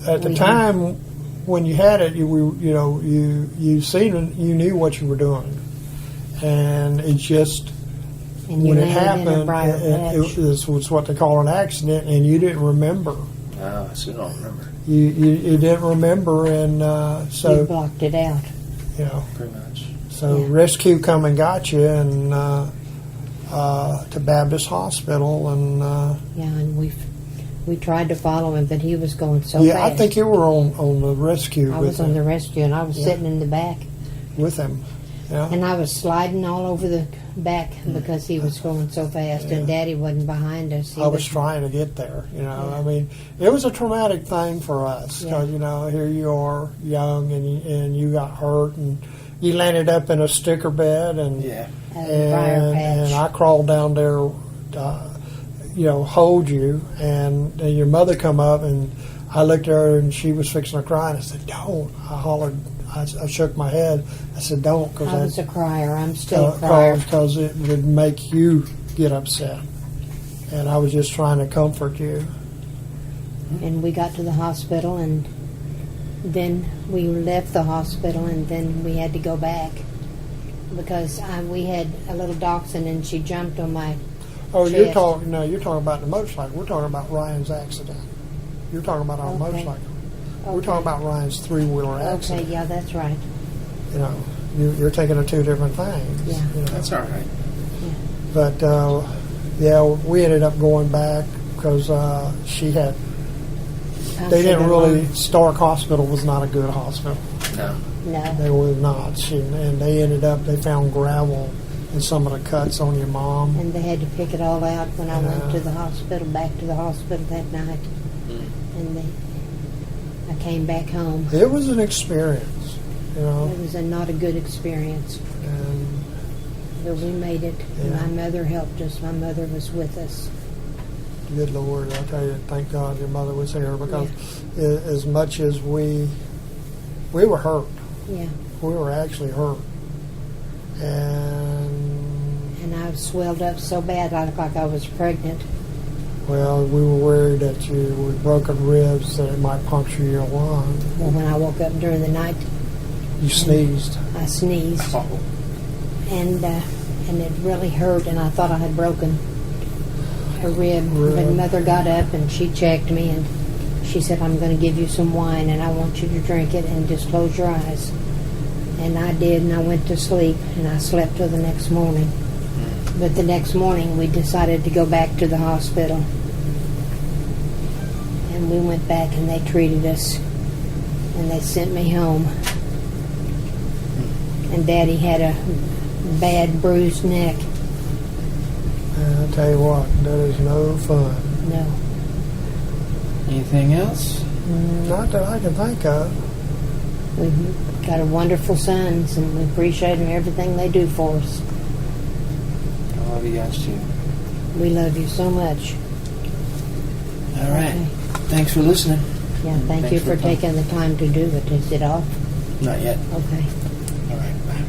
at the We- time when you had it, you knew what you were doing, and it just And you when it landed in a happened, briar it patch. was what they call an accident, and you didn't remember. Oh, I still don't remember. You didn't remember, and You so blocked it out. Pretty much. so Yeah. rescue come and got you, and to Baptist Hospital, and Yeah, and we tried to follow him, but he was going so yeah, fast. I think you were on the rescue I with was on the rescue, and I was Yeah. sitting in the back, with him. Yeah. and I was sliding all over the back because he was going so fast, and Daddy wasn't behind us. He I was trying to get there. I mean, it was a traumatic thing for us because here you are, young, and you got hurt, and you landed up in a sticker bed, and Yeah. at a briar patch. and I crawled down there, hold you, and your mother come up, and I looked at her, and she was fixing to cry, and I said, "Don't!" I hollered. I shook my head. I said, "Don't," I was because a crier. I'm still a crier. because it would make you get upset, and I was just trying to comfort you. And we got to the hospital, and then we left the hospital, and then we had to go back because we had a little dachshund, and she jumped on my Oh, you're chest. talking about the motorcycle. We're talking about Ryan's accident. You're talking about our Okay. motorcycle. We're Okay. talking about Ryan's 3-wheeler Okay, accident. yeah, that's right. You're thinking of two different things. Yeah. That's all right. But we ended up going back because she had. I They said didn't to really. Mom, Stark Hospital was not a good hospital. No. No. They were not, and they ended up. They found gravel and some of the cuts on your mom. And they had to pick it all out when I went Yeah. to the hospital, back to the hospital that night. And I came back home. It was an experience, you know. It was not a good experience, And but we made it. Yeah. My mother helped us. My mother was with us. good Lord, I tell you, thank God your mother was here, because as much as we were hurt, Yeah. we were actually hurt, and And I swelled up so bad I looked like I was pregnant. well, we were worried that you with broken ribs that it might puncture your lung. Well, when I woke up during the night, You sneezed. I sneezed, and it really hurt, and I thought I had broken a rib. But Rib. Mother got up and she checked me, and she said, "I'm going to give you some wine, and I want you to drink it and just close your eyes." And I did, and I went to sleep, and I slept till the next morning. But the next morning, we decided to go back to the hospital. And we went back, and they treated us, and they sent me home. And Daddy had a bad bruised neck. And I'll tell you what, that is no fun. No. Anything else? Not that I can think of. We've got a wonderful sons, and we appreciate them, everything they do for us. I love you guys too. We love you so much. All right. Okay. Thanks for listening. Yeah, thank Thanks you for for coming. taking the time to do it. Is it off? Not yet. Okay. All right. Bye.